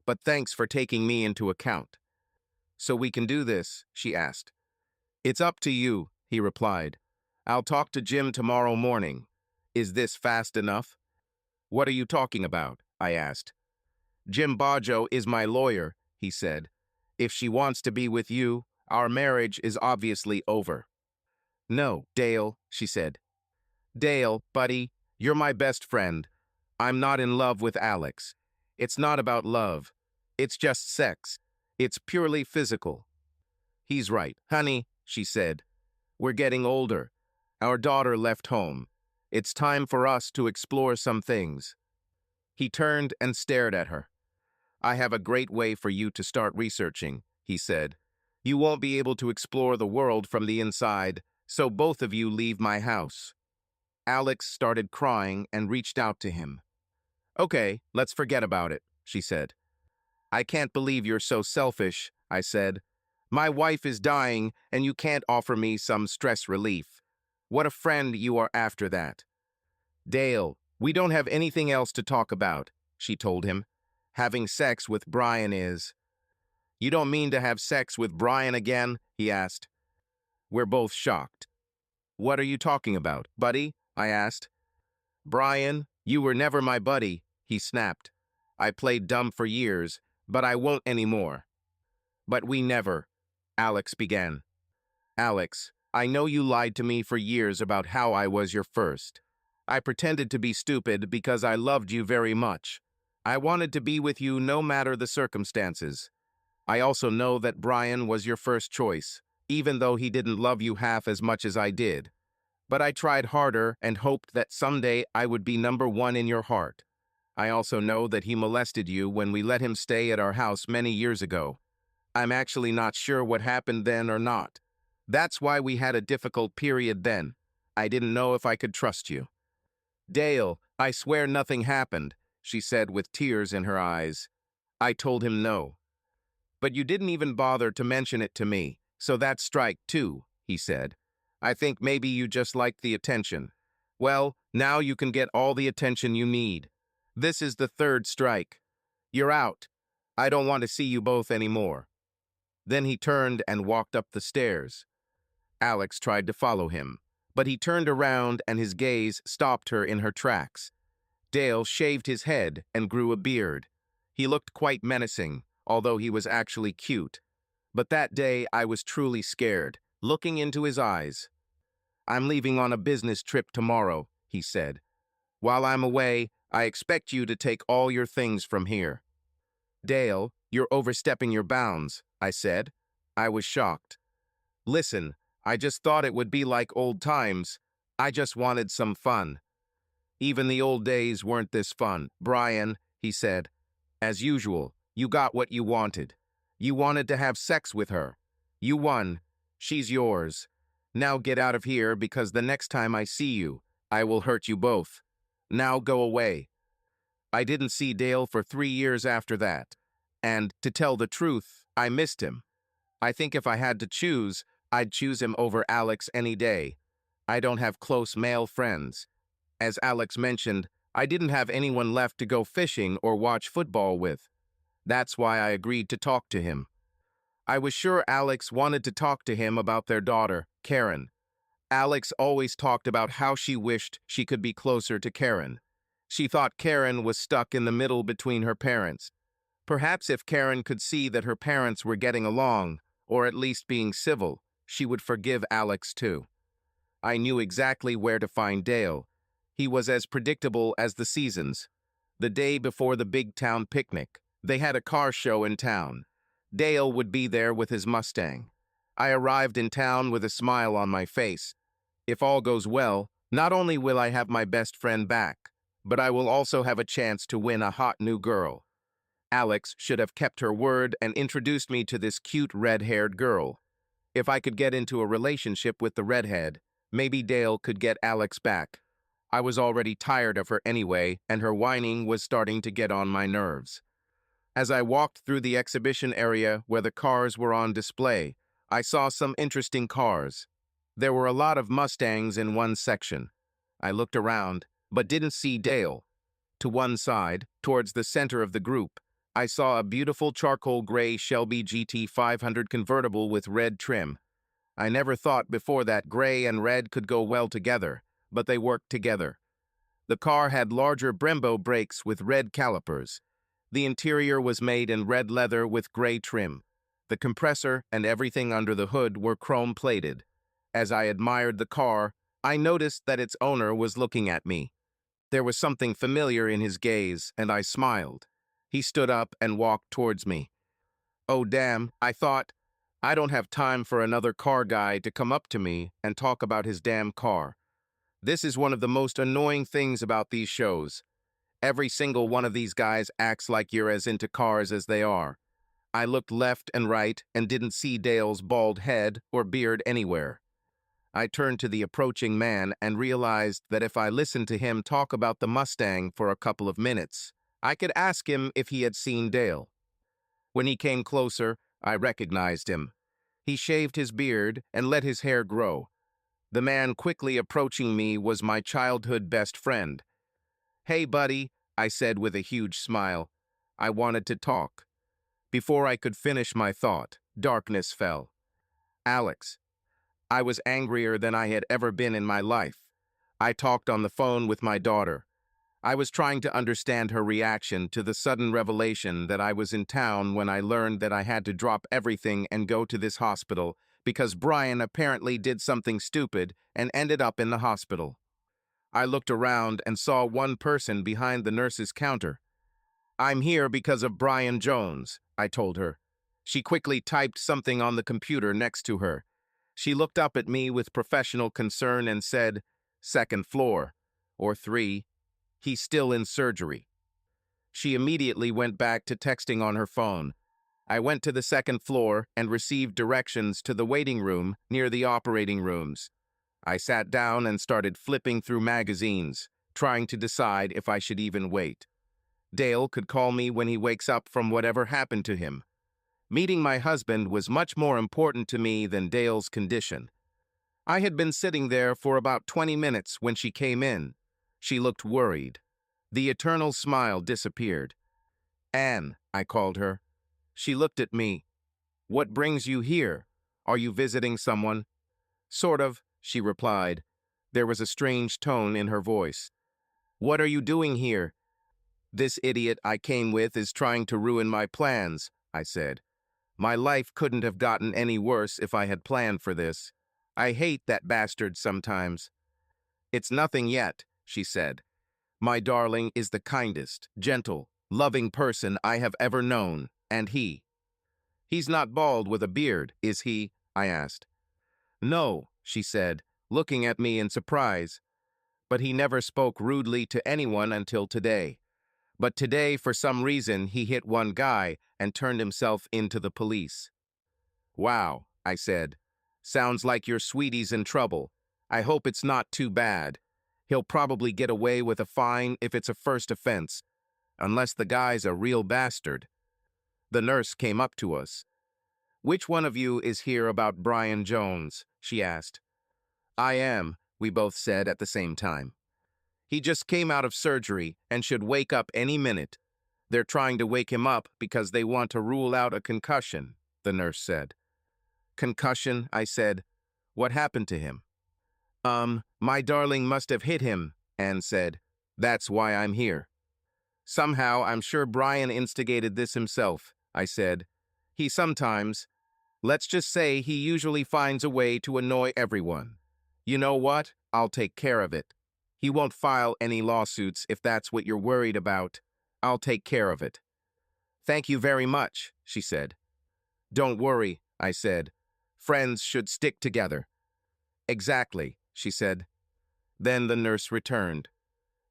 But thanks for taking me into account." "So we can do this?" she asked. "It's up to you," he replied. "I'll talk to Jim tomorrow morning. Is this fast enough?" "What are you talking about?" I asked. "Jim Bajo is my lawyer," he said. "If she wants to be with you, our marriage is obviously over." "No, Dale," she said. "Dale, buddy, you're my best friend. I'm not in love with Alex. It's not about love. It's just sex. It's purely physical." "He's right, honey," she said. "We're getting older. Our daughter left home. It's time for us to explore some things." He turned and stared at her. "I have a great way for you to start researching," he said. "You won't be able to explore the world from the inside, so both of you leave my house." Alex started crying and reached out to him. "Okay, let's forget about it," she said. "I can't believe you're so selfish," I said. "My wife is dying, and you can't offer me some stress relief. What a friend you are after that." "Dale, we don't have anything else to talk about," she told him. "Having sex with Brian is—" "You don't mean to have sex with Brian again?" he asked. We're both shocked. "What are you talking about, buddy?" I asked. "Brian, you were never my buddy," he snapped. "I played dumb for years, but I won't anymore." "But we never," Alex began. "Alex, I know you lied to me for years about how I was your first. I pretended to be stupid because I loved you very much. I wanted to be with you no matter the circumstances. I also know that Brian was your first choice, even though he didn't love you half as much as I did. But I tried harder and hoped that someday I would be number one in your heart. I also know that he molested you when we let him stay at our house many years ago. I'm actually not sure what happened then or not. That's why we had a difficult period then. I didn't know if I could trust you." "Dale, I swear nothing happened," she said with tears in her eyes. I told him no. "But you didn't even bother to mention it to me, so that's strike two," he said. "I think maybe you just liked the attention. Well, now you can get all the attention you need. This is the third strike. You're out. I don't want to see you both anymore." Then he turned and walked up the stairs. Alex tried to follow him, but he turned around and his gaze stopped her in her tracks. Dale shaved his head and grew a beard. He looked quite menacing, although he was actually cute. But that day I was truly scared, looking into his eyes. "I'm leaving on a business trip tomorrow," he said. "While I'm away, I expect you to take all your things from here." "Dale, you're overstepping your bounds," I said. I was shocked. "Listen, I just thought it would be like old times. I just wanted some fun." "Even the old days weren't this fun, Brian," he said. "As usual, you got what you wanted. You wanted to have sex with her. You won. She's yours. Now get out of here because the next time I see you, I will hurt you both. Now go away." I didn't see Dale for 3 years after that. And, to tell the truth, I missed him. I think if I had to choose, I'd choose him over Alex any day. I don't have close male friends. As Alex mentioned, I didn't have anyone left to go fishing or watch football with. That's why I agreed to talk to him. I was sure Alex wanted to talk to him about their daughter, Karen. Alex always talked about how she wished she could be closer to Karen. She thought Karen was stuck in the middle between her parents. Perhaps if Karen could see that her parents were getting along, or at least being civil, she would forgive Alex too. I knew exactly where to find Dale. He was as predictable as the seasons. The day before the big town picnic, they had a car show in town. Dale would be there with his Mustang. I arrived in town with a smile on my face. If all goes well, not only will I have my best friend back, but I will also have a chance to win a hot new girl. Alex should have kept her word and introduced me to this cute red-haired girl. If I could get into a relationship with the redhead, maybe Dale could get Alex back. I was already tired of her anyway, and her whining was starting to get on my nerves. As I walked through the exhibition area where the cars were on display, I saw some interesting cars. There were a lot of Mustangs in one section. I looked around, but didn't see Dale. To one side, towards the center of the group, I saw a beautiful charcoal gray Shelby GT 500 convertible with red trim. I never thought before that gray and red could go well together, but they worked together. The car had larger Brembo brakes with red calipers. The interior was made in red leather with gray trim. The compressor and everything under the hood were chrome-plated. As I admired the car, I noticed that its owner was looking at me. There was something familiar in his gaze, and I smiled. He stood up and walked towards me. "Oh, damn," I thought. I don't have time for another car guy to come up to me and talk about his damn car. This is one of the most annoying things about these shows. Every single one of these guys acts like you're as into cars as they are. I looked left and right and didn't see Dale's bald head or beard anywhere. I turned to the approaching man and realized that if I listened to him talk about the Mustang for a couple of minutes, I could ask him if he had seen Dale. When he came closer, I recognized him. He shaved his beard and let his hair grow. The man quickly approaching me was my childhood best friend. "Hey, buddy," I said with a huge smile. I wanted to talk. Before I could finish my thought, darkness fell. "Alex." I was angrier than I had ever been in my life. I talked on the phone with my daughter. I was trying to understand her reaction to the sudden revelation that I was in town when I learned that I had to drop everything and go to this hospital because Brian apparently did something stupid and ended up in the hospital. I looked around and saw one person behind the nurse's counter. "I'm here because of Brian Jones," I told her. She quickly typed something on the computer next to her. She looked up at me with professional concern and said, "Second floor, or 3. He's still in surgery." She immediately went back to texting on her phone. I went to the second floor and received directions to the waiting room near the operating rooms. I sat down and started flipping through magazines, trying to decide if I should even wait. Dale could call me when he wakes up from whatever happened to him. Meeting my husband was much more important to me than Dale's condition. I had been sitting there for about 20 minutes when she came in. She looked worried. The eternal smile disappeared. "Anne," I called her. She looked at me. "What brings you here? Are you visiting someone?" Sort of, she replied. There was a strange tone in her voice. What are you doing here? This idiot I came with is trying to ruin my plans, I said. My life couldn't have gotten any worse if I had planned for this. I hate that bastard sometimes. It's nothing yet, she said. My darling is the kindest, gentle, loving person I have ever known, and he's not bald with a beard, is he? I asked. No, she said, looking at me in surprise. But he never spoke rudely to anyone until today. But today, for some reason, he hit one guy and turned himself into the police. Wow, I said. Sounds like your sweetie's in trouble. I hope it's not too bad. He'll probably get away with a fine if it's a first offense, unless the guy's a real bastard. The nurse came up to us. Which one of you is here about Brian Jones? She asked. I am, we both said at the same time. He just came out of surgery and should wake up any minute. They're trying to wake him up because they want to rule out a concussion, the nurse said. Concussion, I said. What happened to him? My darling must have hit him, Anne said. That's why I'm here. Somehow, I'm sure Brian instigated this himself, I said. He sometimes, let's just say he usually finds a way to annoy everyone. You know what? I'll take care of it. He won't file any lawsuits if that's what you're worried about. I'll take care of it. Thank you very much, she said. Don't worry, I said. Friends should stick together. Exactly, she said. Then the nurse returned.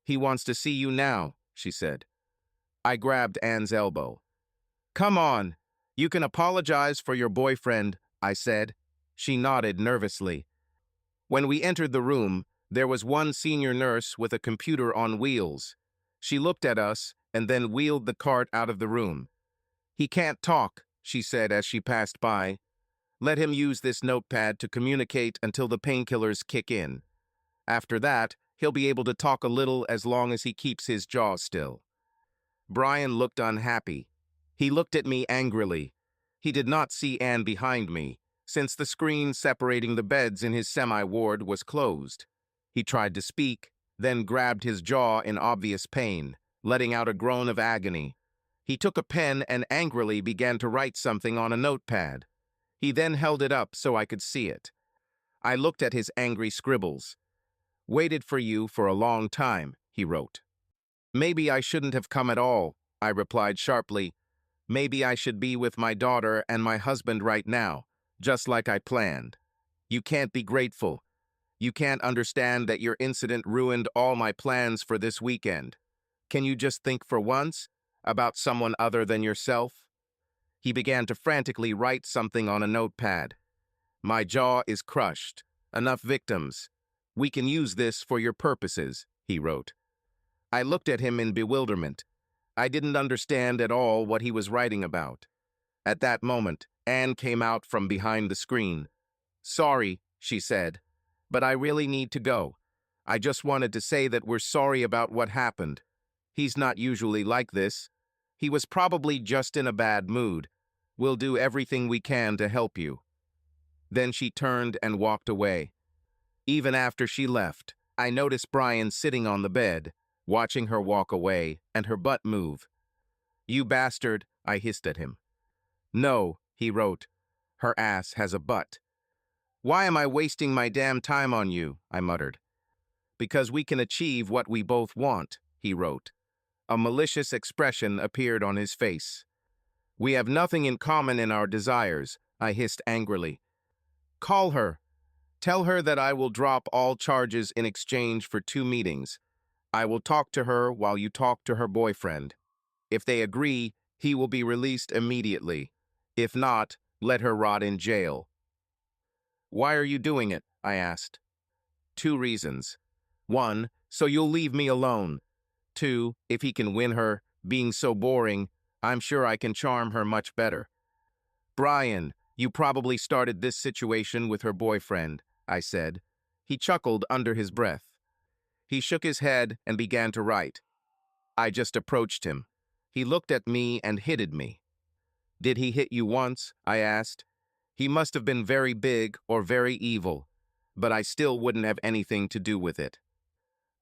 He wants to see you now, she said. I grabbed Anne's elbow. Come on, you can apologize for your boyfriend, I said. She nodded nervously. When we entered the room, there was one senior nurse with a computer on wheels. She looked at us and then wheeled the cart out of the room. He can't talk, she said as she passed by. Let him use this notepad to communicate until the painkillers kick in. After that, he'll be able to talk a little as long as he keeps his jaw still. Brian looked unhappy. He looked at me angrily. He did not see Anne behind me, since the screen separating the beds in his semi-ward was closed. He tried to speak, then grabbed his jaw in obvious pain, letting out a groan of agony. He took a pen and angrily began to write something on a notepad. He then held it up so I could see it. I looked at his angry scribbles. Waited for you for a long time, he wrote. Maybe I shouldn't have come at all, I replied sharply. Maybe I should be with my daughter and my husband right now, just like I planned. You can't be grateful. You can't understand that your incident ruined all my plans for this weekend. Can you just think for once about someone other than yourself? He began to frantically write something on a notepad. My jaw is crushed. Enough victims. We can use this for your purposes, he wrote. I looked at him in bewilderment. I didn't understand at all what he was writing about. At that moment, Anne came out from behind the screen. Sorry, she said, but I really need to go. I just wanted to say that we're sorry about what happened. He's not usually like this. He was probably just in a bad mood. We'll do everything we can to help you. Then she turned and walked away. Even after she left, I noticed Brian sitting on the bed, watching her walk away and her butt move. You bastard, I hissed at him. No, he wrote. Her ass has a butt. Why am I wasting my damn time on you? I muttered. Because we can achieve what we both want, he wrote. A malicious expression appeared on his face. We have nothing in common in our desires, I hissed angrily. Call her. Tell her that I will drop all charges in exchange for 2 meetings. I will talk to her while you talk to her boyfriend. If they agree, he will be released immediately. If not, let her rot in jail. Why are you doing it? I asked. 2 reasons. 1, so you'll leave me alone. 2, if he can win her, being so boring, I'm sure I can charm her much better. Brian, you probably started this situation with her boyfriend, I said. He chuckled under his breath. He shook his head and began to write. I just approached him. He looked at me and hitted me. Did he hit you once? I asked. He must have been very big or very evil. but I still wouldn't have anything to do with it.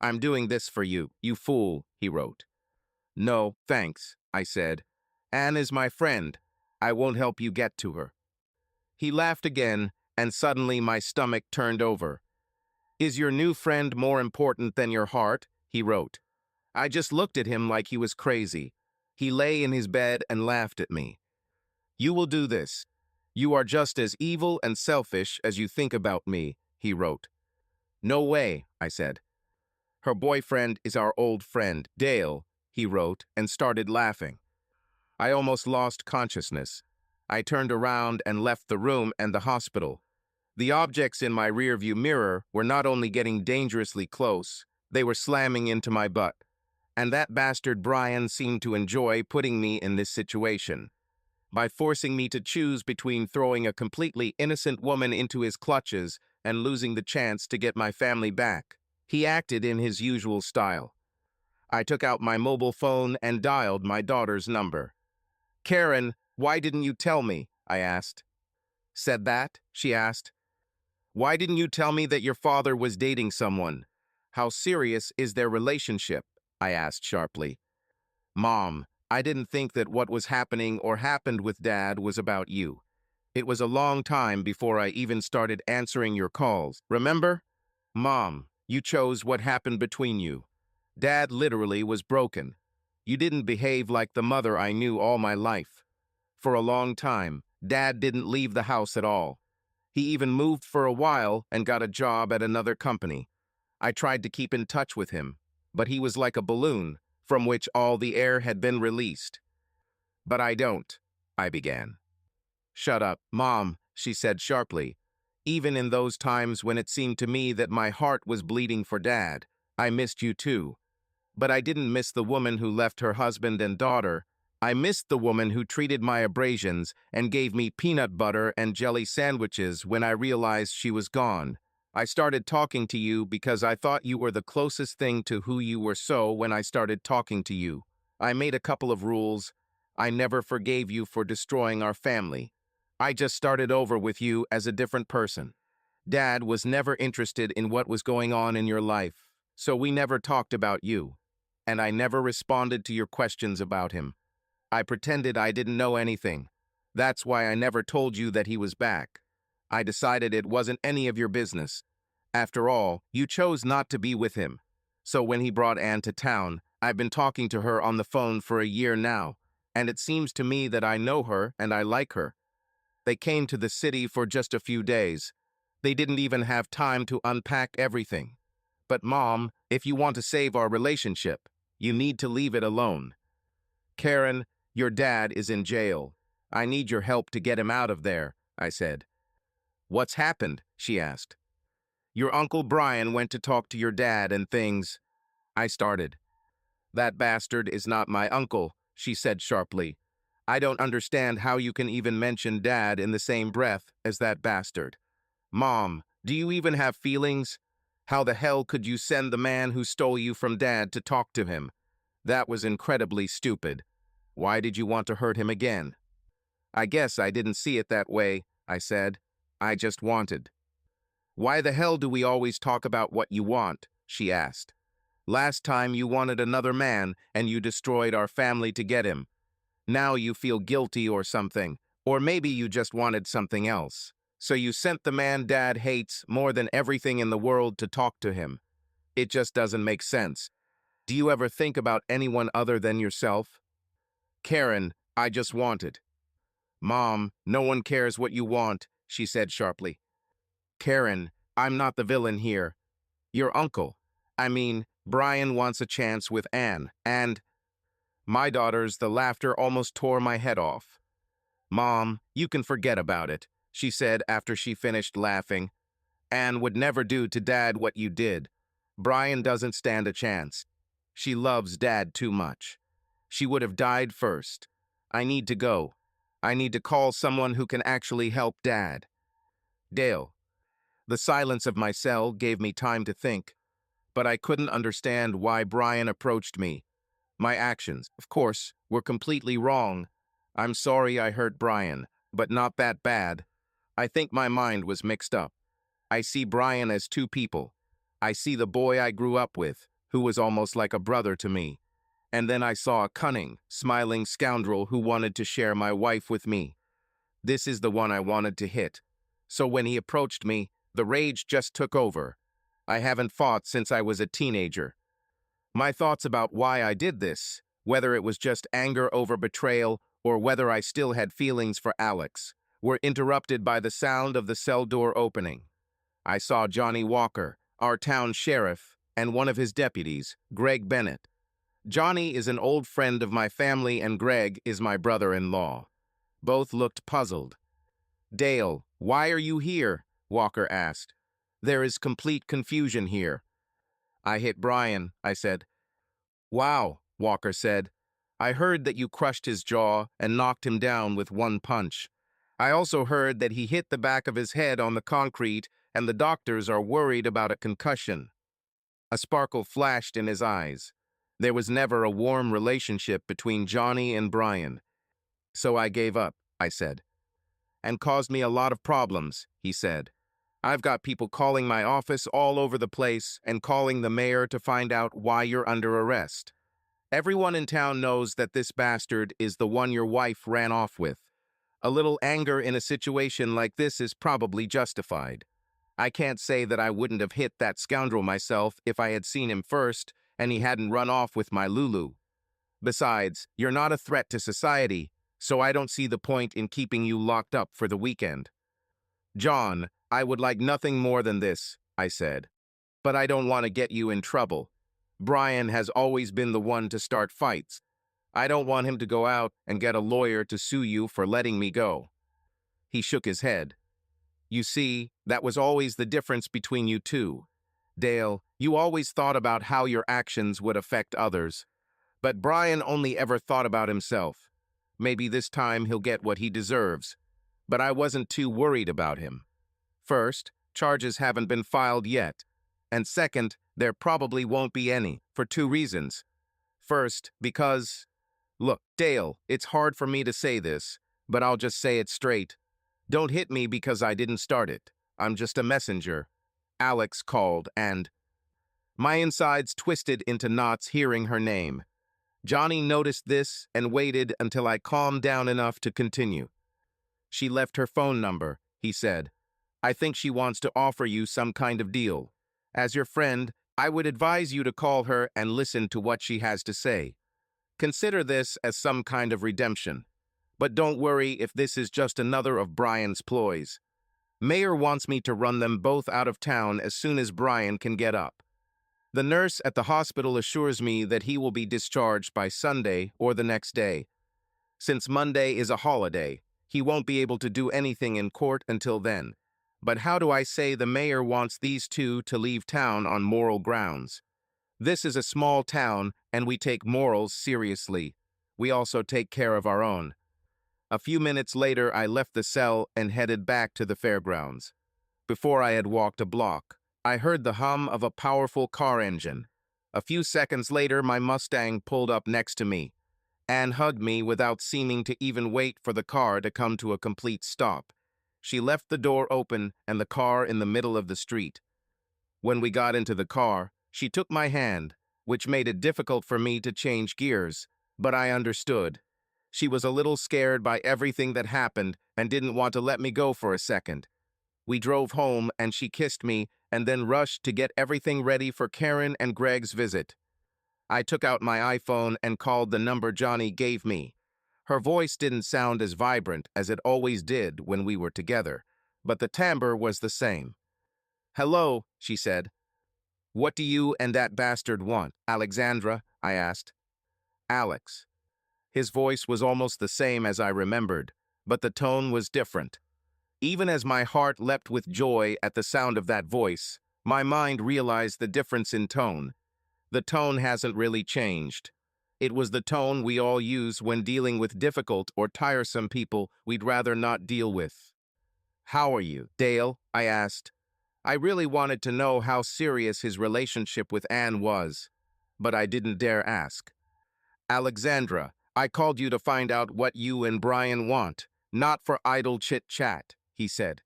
I'm doing this for you, you fool, he wrote. No, thanks, I said. Anne is my friend. I won't help you get to her. He laughed again, and suddenly my stomach turned over. Is your new friend more important than your heart? He wrote. I just looked at him like he was crazy. He lay in his bed and laughed at me. You will do this. You are just as evil and selfish as you think about me, he wrote. No way, I said. Her boyfriend is our old friend, Dale, he wrote, and started laughing. I almost lost consciousness. I turned around and left the room and the hospital. The objects in my rearview mirror were not only getting dangerously close, they were slamming into my butt. And that bastard Brian seemed to enjoy putting me in this situation. By forcing me to choose between throwing a completely innocent woman into his clutches and losing the chance to get my family back, he acted in his usual style. I took out my mobile phone and dialed my daughter's number. Karen, why didn't you tell me? I asked. Said that? She asked. Why didn't you tell me that your father was dating someone? How serious is their relationship? I asked sharply. Mom, I didn't think that what was happening or happened with Dad was about you. It was a long time before I even started answering your calls. Remember? Mom, you chose what happened between you. Dad literally was broken. You didn't behave like the mother I knew all my life. For a long time, Dad didn't leave the house at all. He even moved for a while and got a job at another company. I tried to keep in touch with him, but he was like a balloon from which all the air had been released. But I don't, I began. Shut up, Mom, she said sharply. Even in those times when it seemed to me that my heart was bleeding for Dad, I missed you too. But I didn't miss the woman who left her husband and daughter. I missed the woman who treated my abrasions and gave me peanut butter and jelly sandwiches when I realized she was gone. I started talking to you because I thought you were the closest thing to who you were. So when I started talking to you, I made a couple of rules. I never forgave you for destroying our family. I just started over with you as a different person. Dad was never interested in what was going on in your life, so we never talked about you. And I never responded to your questions about him. I pretended I didn't know anything. That's why I never told you that he was back. I decided it wasn't any of your business. After all, you chose not to be with him. So when he brought Anne to town, I've been talking to her on the phone for a year now, and it seems to me that I know her and I like her. They came to the city for just a few days. They didn't even have time to unpack everything. But Mom, if you want to save our relationship, you need to leave it alone. Karen, your dad is in jail. I need your help to get him out of there, I said. What's happened? She asked. Your Uncle Brian went to talk to your dad and things. I started. That bastard is not my uncle, she said sharply. I don't understand how you can even mention Dad in the same breath as that bastard. Mom, do you even have feelings? How the hell could you send the man who stole you from Dad to talk to him? That was incredibly stupid. Why did you want to hurt him again? I guess I didn't see it that way, I said. I just wanted. Why the hell do we always talk about what you want? She asked. Last time you wanted another man and you destroyed our family to get him. Now you feel guilty or something, or maybe you just wanted something else. So you sent the man Dad hates more than everything in the world to talk to him. It just doesn't make sense. Do you ever think about anyone other than yourself? Karen, I just wanted. Mom, no one cares what you want, she said sharply. Karen, I'm not the villain here. Your uncle. Brian wants a chance with Anne, and... My daughters, the laughter almost tore my head off. Mom, you can forget about it, she said after she finished laughing. Anne would never do to Dad what you did. Brian doesn't stand a chance. She loves Dad too much. She would have died first. I need to go. I need to call someone who can actually help Dad. Dale. The silence of my cell gave me time to think, but I couldn't understand why Brian approached me. My actions, of course, were completely wrong. I'm sorry I hurt Brian, but not that bad. I think my mind was mixed up. I see Brian as two people. I see the boy I grew up with, who was almost like a brother to me. And then I saw a cunning, smiling scoundrel who wanted to share my wife with me. This is the one I wanted to hit. So when he approached me, the rage just took over. I haven't fought since I was a teenager. My thoughts about why I did this, whether it was just anger over betrayal or whether I still had feelings for Alex, were interrupted by the sound of the cell door opening. I saw Johnny Walker, our town sheriff, and one of his deputies, Greg Bennett. Johnny is an old friend of my family and Greg is my brother-in-law. Both looked puzzled. "Dale, why are you here?" Walker asked. "There is complete confusion here." "I hit Brian," I said. "Wow," Walker said. "I heard that you crushed his jaw and knocked him down with one punch. I also heard that he hit the back of his head on the concrete and the doctors are worried about a concussion." A sparkle flashed in his eyes. There was never a warm relationship between Johnny and Brian. "So I gave up," I said. "And caused me a lot of problems," he said. "I've got people calling my office all over the place and calling the mayor to find out why you're under arrest. Everyone in town knows that this bastard is the one your wife ran off with. A little anger in a situation like this is probably justified. I can't say that I wouldn't have hit that scoundrel myself if I had seen him first and he hadn't run off with my Lulu. Besides, you're not a threat to society, so I don't see the point in keeping you locked up for the weekend." "John, I would like nothing more than this," I said. "But I don't want to get you in trouble. Brian has always been the one to start fights. I don't want him to go out and get a lawyer to sue you for letting me go." He shook his head. "You see, that was always the difference between you two. Dale, you always thought about how your actions would affect others. But Brian only ever thought about himself. Maybe this time he'll get what he deserves. But I wasn't too worried about him. First, charges haven't been filed yet. And second, there probably won't be any, for two reasons. First, because... Look, Dale, it's hard for me to say this, but I'll just say it straight. Don't hit me because I didn't start it. I'm just a messenger. Alex called and..." My insides twisted into knots hearing her name. Johnny noticed this and waited until I calmed down enough to continue. "She left her phone number," he said. "I think she wants to offer you some kind of deal. As your friend, I would advise you to call her and listen to what she has to say. Consider this as some kind of redemption. But don't worry if this is just another of Brian's ploys. Mayor wants me to run them both out of town as soon as Brian can get up. The nurse at the hospital assures me that he will be discharged by Sunday or the next day. Since Monday is a holiday, he won't be able to do anything in court until then. But how do I say the mayor wants these two to leave town on moral grounds? This is a small town, and we take morals seriously. We also take care of our own." A few minutes later, I left the cell and headed back to the fairgrounds. Before I had walked a block, I heard the hum of a powerful car engine. A few seconds later, my Mustang pulled up next to me. Anne hugged me without seeming to even wait for the car to come to a complete stop. She left the door open and the car in the middle of the street. When we got into the car, she took my hand, which made it difficult for me to change gears, but I understood. She was a little scared by everything that happened and didn't want to let me go for a second. We drove home and she kissed me and then rushed to get everything ready for Karen and Greg's visit. I took out my iPhone and called the number Johnny gave me. Her voice didn't sound as vibrant as it always did when we were together, but the timbre was the same. "Hello," she said. "What do you and that bastard want, Alexandra?" I asked. "Alex." His voice was almost the same as I remembered, but the tone was different. Even as my heart leapt with joy at the sound of that voice, my mind realized the difference in tone. The tone hasn't really changed. It was the tone we all use when dealing with difficult or tiresome people we'd rather not deal with. "How are you, Dale?" I asked. I really wanted to know how serious his relationship with Anne was, but I didn't dare ask. "Alexandra, I called you to find out what you and Brian want, not for idle chit-chat," he said.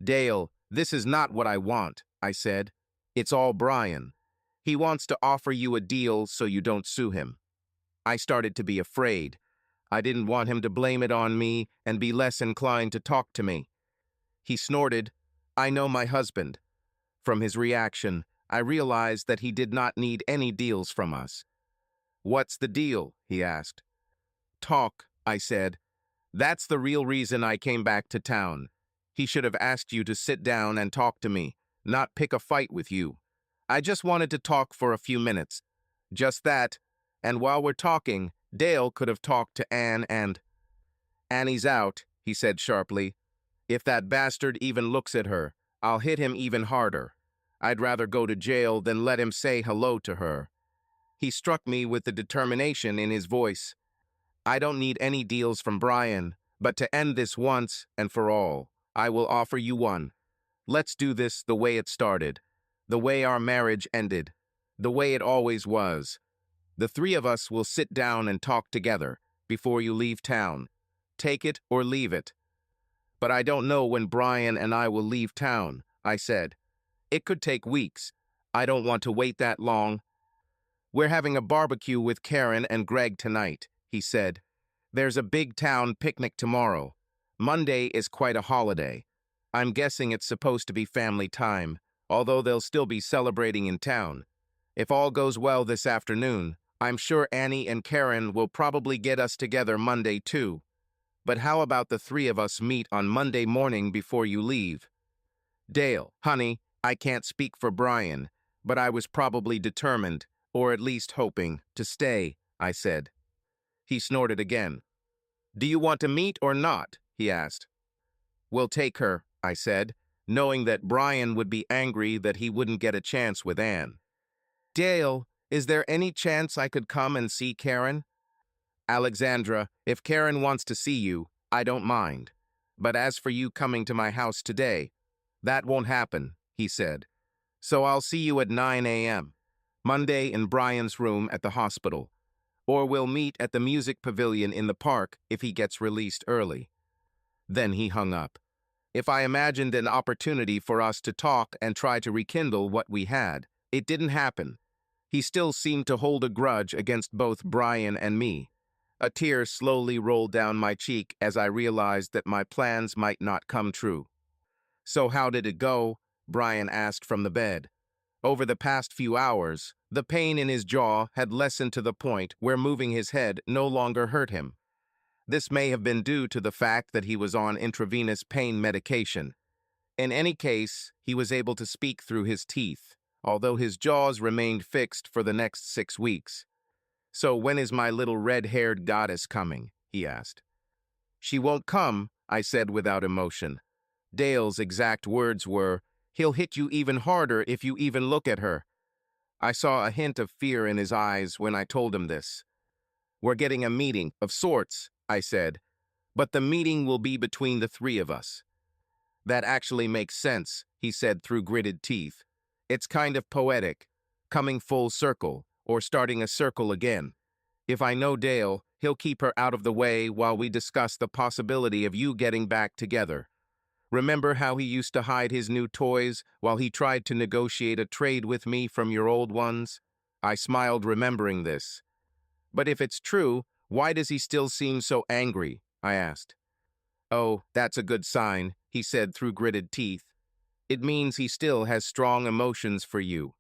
"Dale, "This is not what I want," I said. "It's all Brian. He wants to offer you a deal so you don't sue him." I started to be afraid. I didn't want him to blame it on me and be less inclined to talk to me. He snorted, "I know my husband." From his reaction, I realized that he did not need any deals from us. "What's the deal?" he asked. "Talk," I said. "That's the real reason I came back to town. He should have asked you to sit down and talk to me, not pick a fight with you. I just wanted to talk for a few minutes. Just that, and while we're talking, Dale could have talked to Anne and—" "Annie's out," he said sharply. "If that bastard even looks at her, I'll hit him even harder. I'd rather go to jail than let him say hello to her." He struck me with the determination in his voice. "I don't need any deals from Brian, but to end this once and for all, I will offer you one. Let's do this the way it started, the way our marriage ended, the way it always was. The three of us will sit down and talk together before you leave town. Take it or leave it." "But I don't know when Brian and I will leave town," I said. "It could take weeks. I don't want to wait that long." "We're having a barbecue with Karen and Greg tonight," he said. "There's a big town picnic tomorrow. Monday is quite a holiday. I'm guessing it's supposed to be family time, although they'll still be celebrating in town. If all goes well this afternoon, I'm sure Annie and Karen will probably get us together Monday too. But how about the three of us meet on Monday morning before you leave?" "Dale, honey, I can't speak for Brian, but I was probably determined, or at least hoping, to stay," I said. He snorted again. "Do you want to meet or not?" he asked. "We'll take her," I said, knowing that Brian would be angry that he wouldn't get a chance with Anne. "Dale, is there any chance I could come and see Karen?" "Alexandra, if Karen wants to see you, I don't mind. But as for you coming to my house today, that won't happen," he said. "So I'll see you at 9 a.m. Monday in Brian's room at the hospital. Or we'll meet at the music pavilion in the park if he gets released early." Then he hung up. If I imagined an opportunity for us to talk and try to rekindle what we had, it didn't happen. He still seemed to hold a grudge against both Brian and me. A tear slowly rolled down my cheek as I realized that my plans might not come true. "So how did it go?" Brian asked from the bed. Over the past few hours, the pain in his jaw had lessened to the point where moving his head no longer hurt him. This may have been due to the fact that he was on intravenous pain medication. In any case, he was able to speak through his teeth, although his jaws remained fixed for the next 6 weeks. "So when is my little red-haired goddess coming?" he asked. "She won't come," I said without emotion. Dale's exact words were, "He'll hit you even harder if you even look at her." I saw a hint of fear in his eyes when I told him this. "We're getting a meeting, of sorts," I said, "but the meeting will be between the three of us." "That actually makes sense," he said through gritted teeth. "It's kind of poetic, coming full circle, or starting a circle again. If I know Dale, he'll keep her out of the way while we discuss the possibility of you getting back together. Remember how he used to hide his new toys while he tried to negotiate a trade with me from your old ones?" I smiled, remembering this. "But if it's true, why does he still seem so angry?" I asked. "Oh, that's a good sign," he said through gritted teeth. "It means he still has strong emotions for you.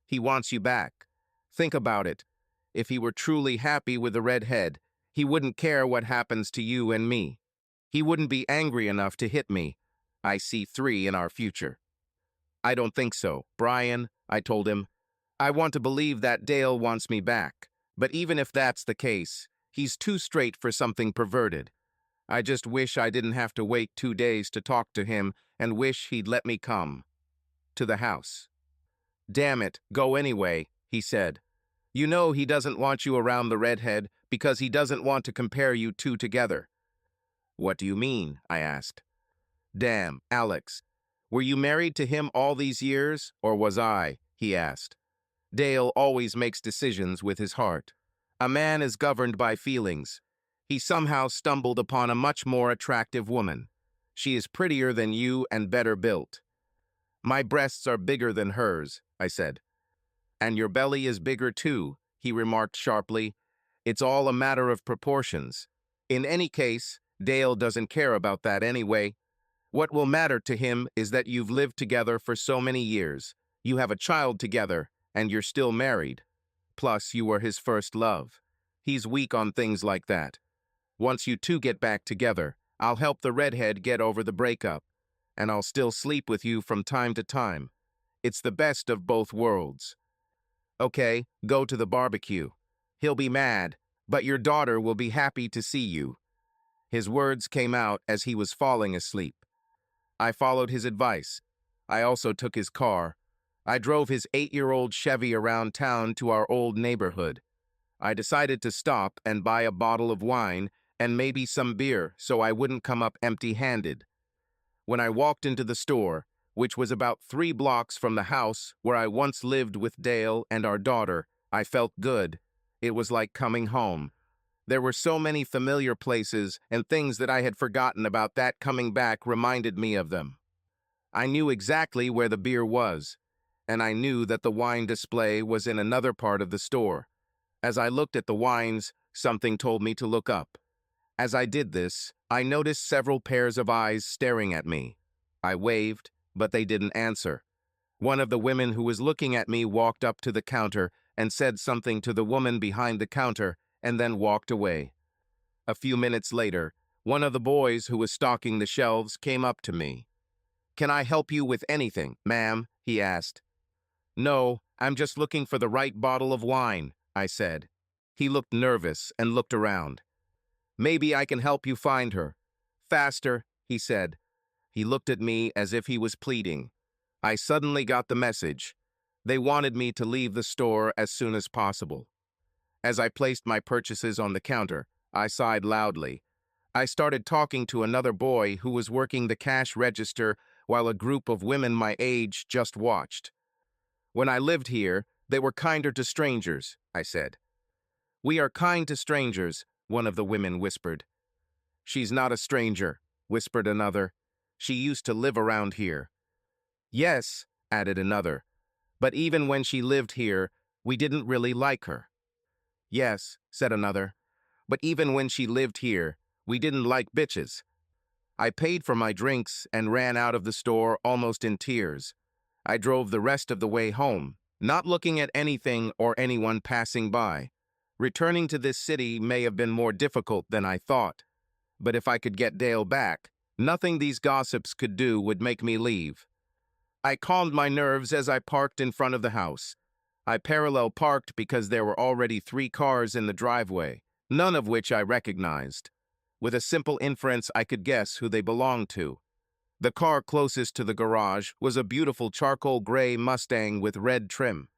He wants you back. Think about it. If he were truly happy with the redhead, he wouldn't care what happens to you and me. He wouldn't be angry enough to hit me. I see 3 in our future." "I don't think so, Brian," I told him. "I want to believe that Dale wants me back. But even if that's the case, he's too straight for something perverted. I just wish I didn't have to wait 2 days to talk to him and wish he'd let me come to the house." "Damn it, go anyway," he said. "You know he doesn't want you around the redhead because he doesn't want to compare you two together." "What do you mean?" I asked. "Damn, Alex. Were you married to him all these years, or was I?" he asked. "Dale always makes decisions with his heart. A man is governed by feelings. He somehow stumbled upon a much more attractive woman. She is prettier than you and better built. My breasts are bigger than hers, I said. And your belly is bigger too, he remarked sharply. It's all a matter of proportions. In any case, Dale doesn't care about that anyway. What will matter to him is that you've lived together for so many years. You have a child together, and you're still married. Plus, you were his first love. He's weak on things like that. Once you two get back together, I'll help the redhead get over the breakup, and I'll still sleep with you from time to time. It's the best of both worlds. Okay, go to the barbecue. He'll be mad, but your daughter will be happy to see you. His words came out as he was falling asleep. I followed his advice. I also took his car. I drove his 8-year-old Chevy around town to our old neighborhood. I decided to stop and buy a bottle of wine and maybe some beer so I wouldn't come up empty-handed. When I walked into the store, which was about 3 blocks from the house where I once lived with Dale and our daughter, I felt good. It was like coming home. There were so many familiar places, and things that I had forgotten about that coming back reminded me of them. I knew exactly where the beer was, and I knew that the wine display was in another part of the store. As I looked at the wines, something told me to look up. As I did this, I noticed several pairs of eyes staring at me. I waved, but they didn't answer. One of the women who was looking at me walked up to the counter and said something to the woman behind the counter, and then walked away. A few minutes later, one of the boys who was stocking the shelves came up to me. "Can I help you with anything, ma'am?" he asked. "No, I'm just looking for the right bottle of wine," I said. He looked nervous and looked around. "Maybe I can help you find her." "Faster," he said. He looked at me as if he was pleading. I suddenly got the message. They wanted me to leave the store as soon as possible. As I placed my purchases on the counter, I sighed loudly. I started talking to another boy who was working the cash register while a group of women my age just watched. "When I lived here, they were kinder to strangers," I said. "We are kind to strangers," one of the women whispered. "She's not a stranger," whispered another. "She used to live around here." "Yes," added another, "but even when she lived here, we didn't really like her." "Yes," said another, "but even when she lived here, we didn't like bitches." I paid for my drinks and ran out of the store almost in tears. I drove the rest of the way home, not looking at anything or anyone passing by. Returning to this city may have been more difficult than I thought, but if I could get Dale back, nothing these gossips could do would make me leave. I calmed my nerves as I parked in front of the house. I parallel parked because there were already 3 cars in the driveway, none of which I recognized. With a simple inference, I could guess who they belonged to. The car closest to the garage was a beautiful charcoal gray Mustang with red trim.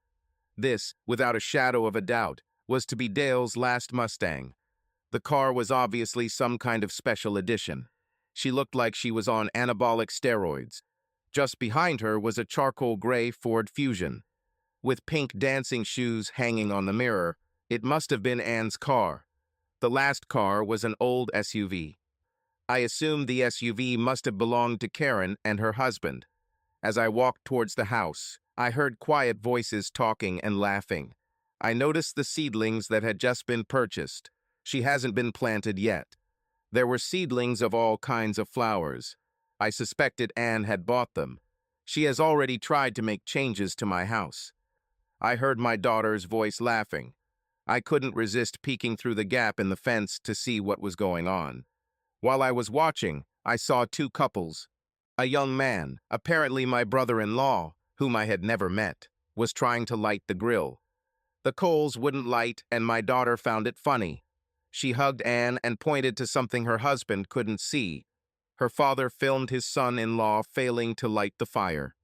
This, without a shadow of a doubt, was to be Dale's last Mustang. The car was obviously some kind of special edition. She looked like she was on anabolic steroids. Just behind her was a charcoal gray Ford Fusion. With pink dancing shoes hanging on the mirror, it must have been Anne's car. The last car was an old SUV. I assumed the SUV must have belonged to Karen and her husband. As I walked towards the house, I heard quiet voices talking and laughing. I noticed the seedlings that had just been purchased. She hasn't been planted yet. There were seedlings of all kinds of flowers. I suspected Anne had bought them. She has already tried to make changes to my house. I heard my daughter's voice laughing. I couldn't resist peeking through the gap in the fence to see what was going on. While I was watching, I saw 2 couples. A young man, apparently my brother-in-law, whom I had never met, was trying to light the grill. The coals wouldn't light, and my daughter found it funny. She hugged Anne and pointed to something her husband couldn't see. Her father filmed his son-in-law failing to light the fire.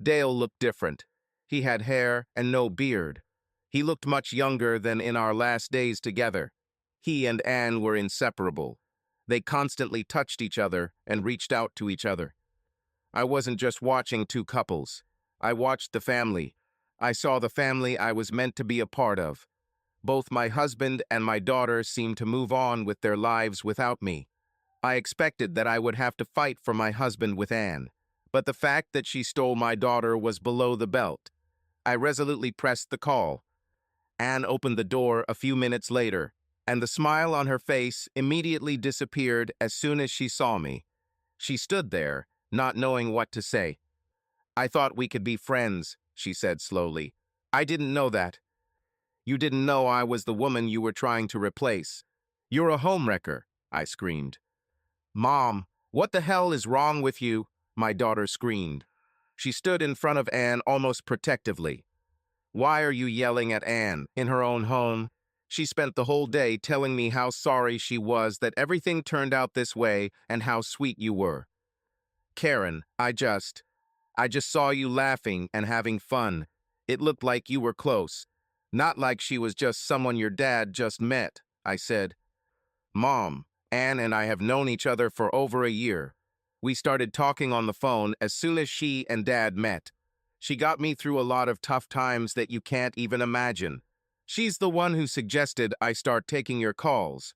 Dale looked different. He had hair and no beard. He looked much younger than in our last days together. He and Anne were inseparable. They constantly touched each other and reached out to each other. I wasn't just watching 2 couples. I watched the family. I saw the family I was meant to be a part of. Both my husband and my daughter seemed to move on with their lives without me. I expected that I would have to fight for my husband with Anne, But the fact that she stole my daughter was below the belt. I resolutely pressed the call. Anne opened the door a few minutes later, and the smile on her face immediately disappeared as soon as she saw me. She stood there, not knowing what to say. "I thought we could be friends," she said slowly. "I didn't know that. You didn't know I was the woman you were trying to replace. You're a homewrecker," I screamed. "Mom, what the hell is wrong with you?" my daughter screamed. She stood in front of Anne almost protectively. "Why are you yelling at Anne in her own home? She spent the whole day telling me how sorry she was that everything turned out this way and how sweet you were. Karen, I just saw you laughing and having fun. It looked like you were close. Not like she was just someone your dad just met," I said. "Mom, Anne and I have known each other for over a year. We started talking on the phone as soon as she and Dad met. She got me through a lot of tough times that you can't even imagine. She's the one who suggested I start taking your calls,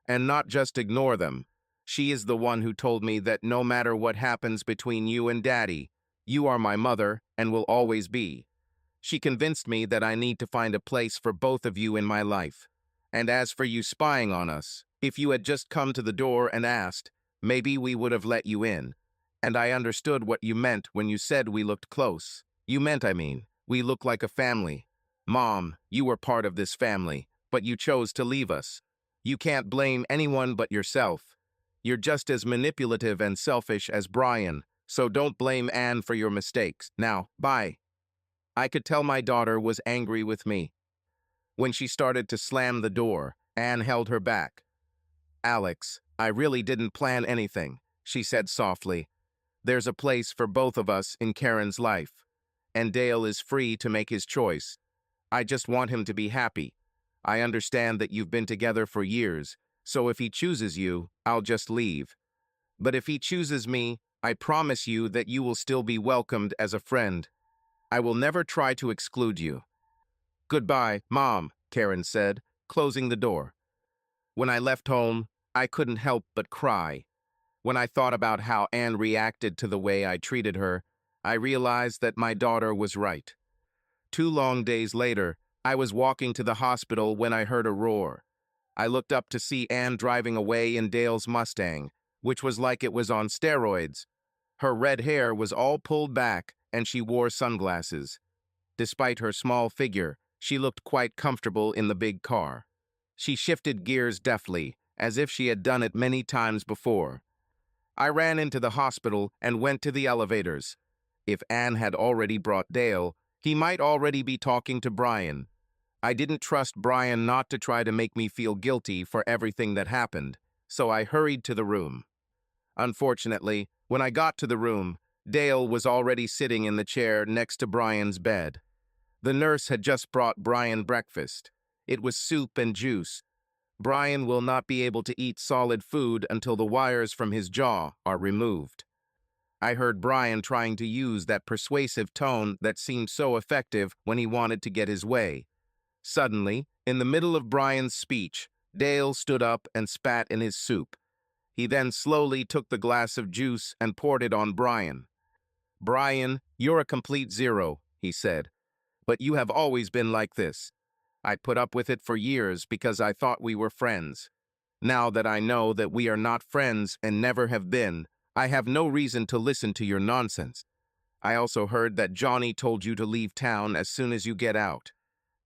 and not just ignore them. She is the one who told me that no matter what happens between you and Daddy, you are my mother and will always be. She convinced me that I need to find a place for both of you in my life. And as for you spying on us, if you had just come to the door and asked, maybe we would have let you in. And I understood what you meant when you said we looked close. You meant, we look like a family. Mom, you were part of this family, but you chose to leave us. You can't blame anyone but yourself. You're just as manipulative and selfish as Brian, so don't blame Anne for your mistakes. Now, bye." I could tell my daughter was angry with me. When she started to slam the door, Anne held her back. "Alex, I really didn't plan anything," she said softly. "There's a place for both of us in Karen's life, and Dale is free to make his choice. I just want him to be happy. I understand that you've been together for years, so if he chooses you, I'll just leave. But if he chooses me, I promise you that you will still be welcomed as a friend. I will never try to exclude you." "Goodbye, Mom," Karen said, closing the door. When I left home, I couldn't help but cry. When I thought about how Anne reacted to the way I treated her, I realized that my daughter was right. 2 long days later, I was walking to the hospital when I heard a roar. I looked up to see Anne driving away in Dale's Mustang, which was like it was on steroids. Her red hair was all pulled back, and she wore sunglasses. Despite her small figure, she looked quite comfortable in the big car. She shifted gears deftly, as if she had done it many times before. I ran into the hospital and went to the elevators. If Anne had already brought Dale, he might already be talking to Brian. I didn't trust Brian not to try to make me feel guilty for everything that happened, so I hurried to the room. Unfortunately, when I got to the room, Dale was already sitting in the chair next to Brian's bed. The nurse had just brought Brian breakfast. It was soup and juice. Brian will not be able to eat solid food until the wires from his jaw are removed. I heard Brian trying to use that persuasive tone that seemed so effective when he wanted to get his way. Suddenly, in the middle of Brian's speech, Dale stood up and spat in his soup. He then slowly took the glass of juice and poured it on Brian. "Brian, you're a complete zero," he said. "But you have always been like this. I put up with it for years because I thought we were friends. Now that I know that we are not friends and never have been, I have no reason to listen to your nonsense. I also heard that Johnny told you to leave town as soon as you get out.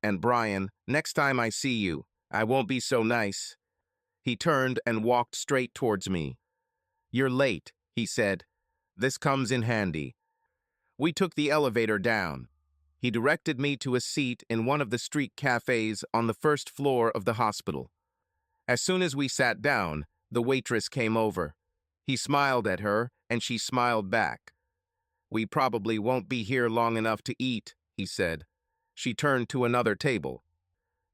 And Brian, next time I see you, I won't be so nice." He turned and walked straight towards me. "You're late," he said. "This comes in handy." We took the elevator down. He directed me to a seat in one of the street cafes on the first floor of the hospital. As soon as we sat down, the waitress came over. He smiled at her, and she smiled back. "We probably won't be here long enough to eat," he said. She turned to another table.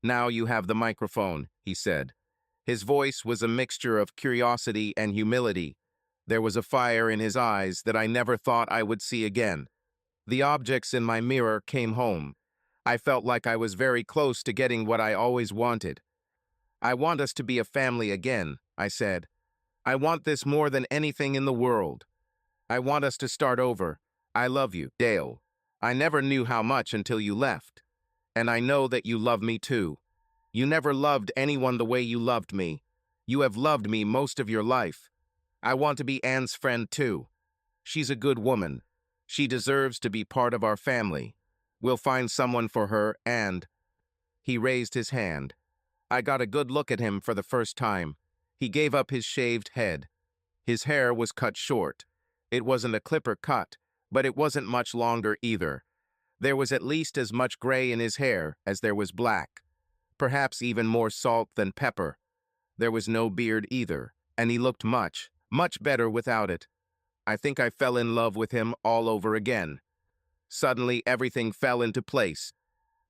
"Now you have the microphone," he said. His voice was a mixture of curiosity and humility. There was a fire in his eyes that I never thought I would see again. The objects in my mirror came home. I felt like I was very close to getting what I always wanted. "I want us to be a family again," I said. "I want this more than anything in the world." I want us to start over. I love you, Dale. I never knew how much until you left. And I know that you love me too. You never loved anyone the way you loved me. You have loved me most of your life. I want to be Anne's friend too. She's a good woman. She deserves to be part of our family. We'll find someone for her and... He raised his hand. I got a good look at him for the first time. He gave up his shaved head. His hair was cut short. It wasn't a clipper cut, but it wasn't much longer either. There was at least as much gray in his hair as there was black. Perhaps even more salt than pepper. There was no beard either, and he looked much, much better without it. I think I fell in love with him all over again. Suddenly, everything fell into place.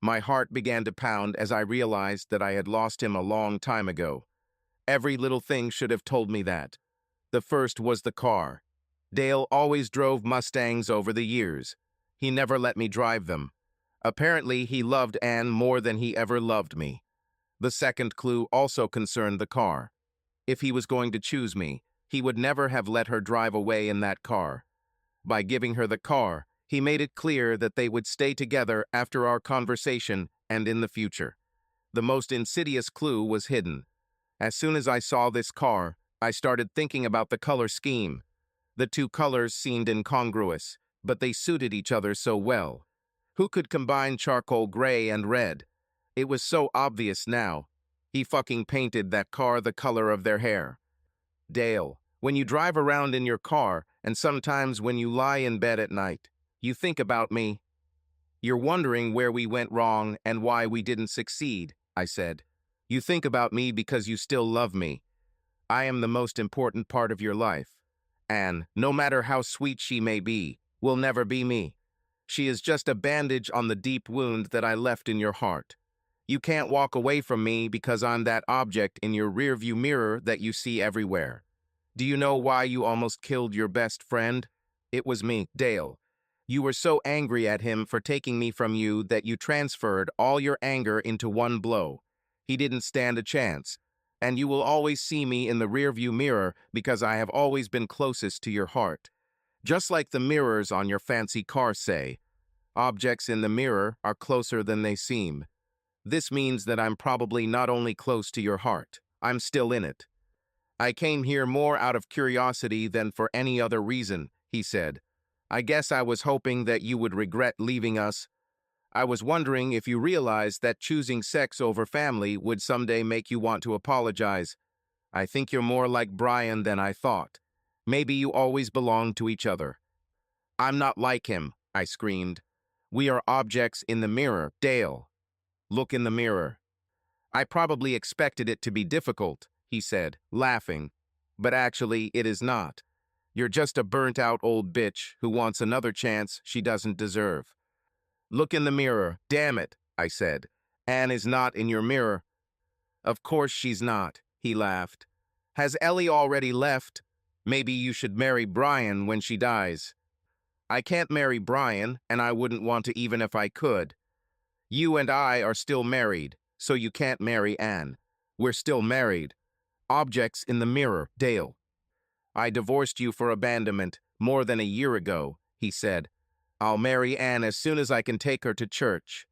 My heart began to pound as I realized that I had lost him a long time ago. Every little thing should have told me that. The first was the car. Dale always drove Mustangs over the years. He never let me drive them. Apparently, he loved Anne more than he ever loved me. The second clue also concerned the car. If he was going to choose me, he would never have let her drive away in that car. By giving her the car, he made it clear that they would stay together after our conversation and in the future. The most insidious clue was hidden. As soon as I saw this car, I started thinking about the color scheme. The two colors seemed incongruous, but they suited each other so well. Who could combine charcoal gray and red? It was so obvious now. He fucking painted that car the color of their hair. Dale, when you drive around in your car, and sometimes when you lie in bed at night, you think about me. You're wondering where we went wrong and why we didn't succeed, I said. You think about me because you still love me. I am the most important part of your life. Anne, no matter how sweet she may be, will never be me. She is just a bandage on the deep wound that I left in your heart. You can't walk away from me because I'm that object in your rearview mirror that you see everywhere. Do you know why you almost killed your best friend? It was me, Dale. You were so angry at him for taking me from you that you transferred all your anger into one blow. He didn't stand a chance. And you will always see me in the rearview mirror because I have always been closest to your heart. Just like the mirrors on your fancy car say, objects in the mirror are closer than they seem. This means that I'm probably not only close to your heart, I'm still in it. I came here more out of curiosity than for any other reason, he said. I guess I was hoping that you would regret leaving us. I was wondering if you realized that choosing sex over family would someday make you want to apologize. I think you're more like Brian than I thought. Maybe you always belonged to each other. I'm not like him, I screamed. We are objects in the mirror, Dale. Look in the mirror. I probably expected it to be difficult, he said, laughing. But actually, it is not. You're just a burnt-out old bitch who wants another chance she doesn't deserve. Look in the mirror, damn it, I said. Anne is not in your mirror. Of course she's not, he laughed. Has Ellie already left? Maybe you should marry Brian when she dies. I can't marry Brian, and I wouldn't want to even if I could. You and I are still married, so you can't marry Anne. We're still married. Objects in the mirror, Dale. I divorced you for abandonment more than a year ago, he said. I'll marry Anne as soon as I can take her to church.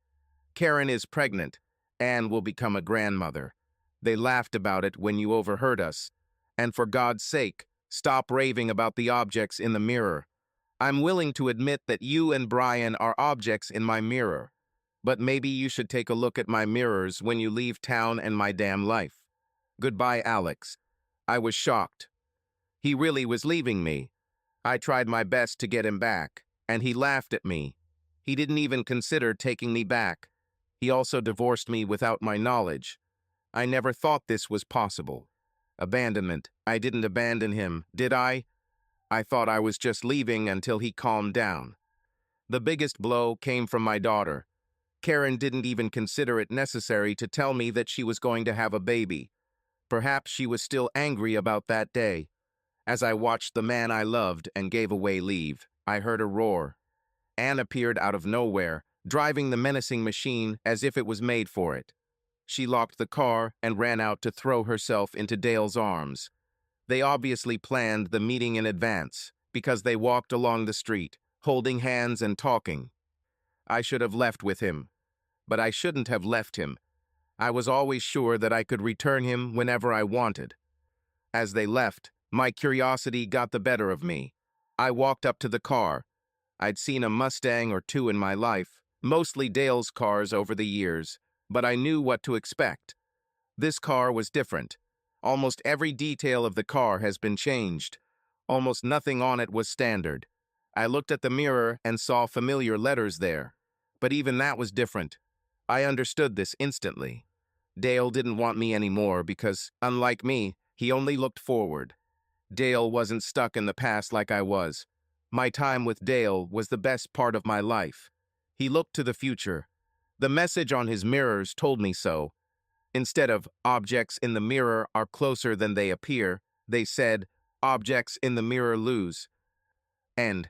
Karen is pregnant. Anne will become a grandmother. They laughed about it when you overheard us. And for God's sake, stop raving about the objects in the mirror. I'm willing to admit that you and Brian are objects in my mirror. But maybe you should take a look at my mirrors when you leave town and my damn life. Goodbye, Alex. I was shocked. He really was leaving me. I tried my best to get him back, and he laughed at me. He didn't even consider taking me back. He also divorced me without my knowledge. I never thought this was possible. Abandonment. I didn't abandon him, did I? I thought I was just leaving until he calmed down. The biggest blow came from my daughter. Karen didn't even consider it necessary to tell me that she was going to have a baby. Perhaps she was still angry about that day. As I watched the man I loved and gave away leave, I heard a roar. Anne appeared out of nowhere, driving the menacing machine as if it was made for it. She locked the car and ran out to throw herself into Dale's arms. They obviously planned the meeting in advance, because they walked along the street, holding hands and talking. I should have left with him, but I shouldn't have left him. I was always sure that I could return him whenever I wanted. As they left, my curiosity got the better of me. I walked up to the car. I'd seen a Mustang or two in my life, mostly Dale's cars over the years, but I knew what to expect. This car was different. Almost every detail of the car has been changed. Almost nothing on it was standard. I looked at the mirror and saw familiar letters there. But even that was different. I understood this instantly. Dale didn't want me anymore because, unlike me, he only looked forward. Dale wasn't stuck in the past like I was. My time with Dale was the best part of my life. He looked to the future. The message on his mirrors told me so. Instead of "objects in the mirror are closer than they appear," they said, "objects in the mirror lose." And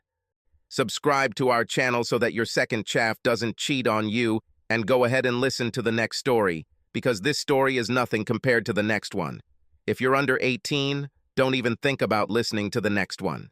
subscribe to our channel so that your second chaff doesn't cheat on you, and go ahead and listen to the next story, because this story is nothing compared to the next one. If you're under 18, don't even think about listening to the next one.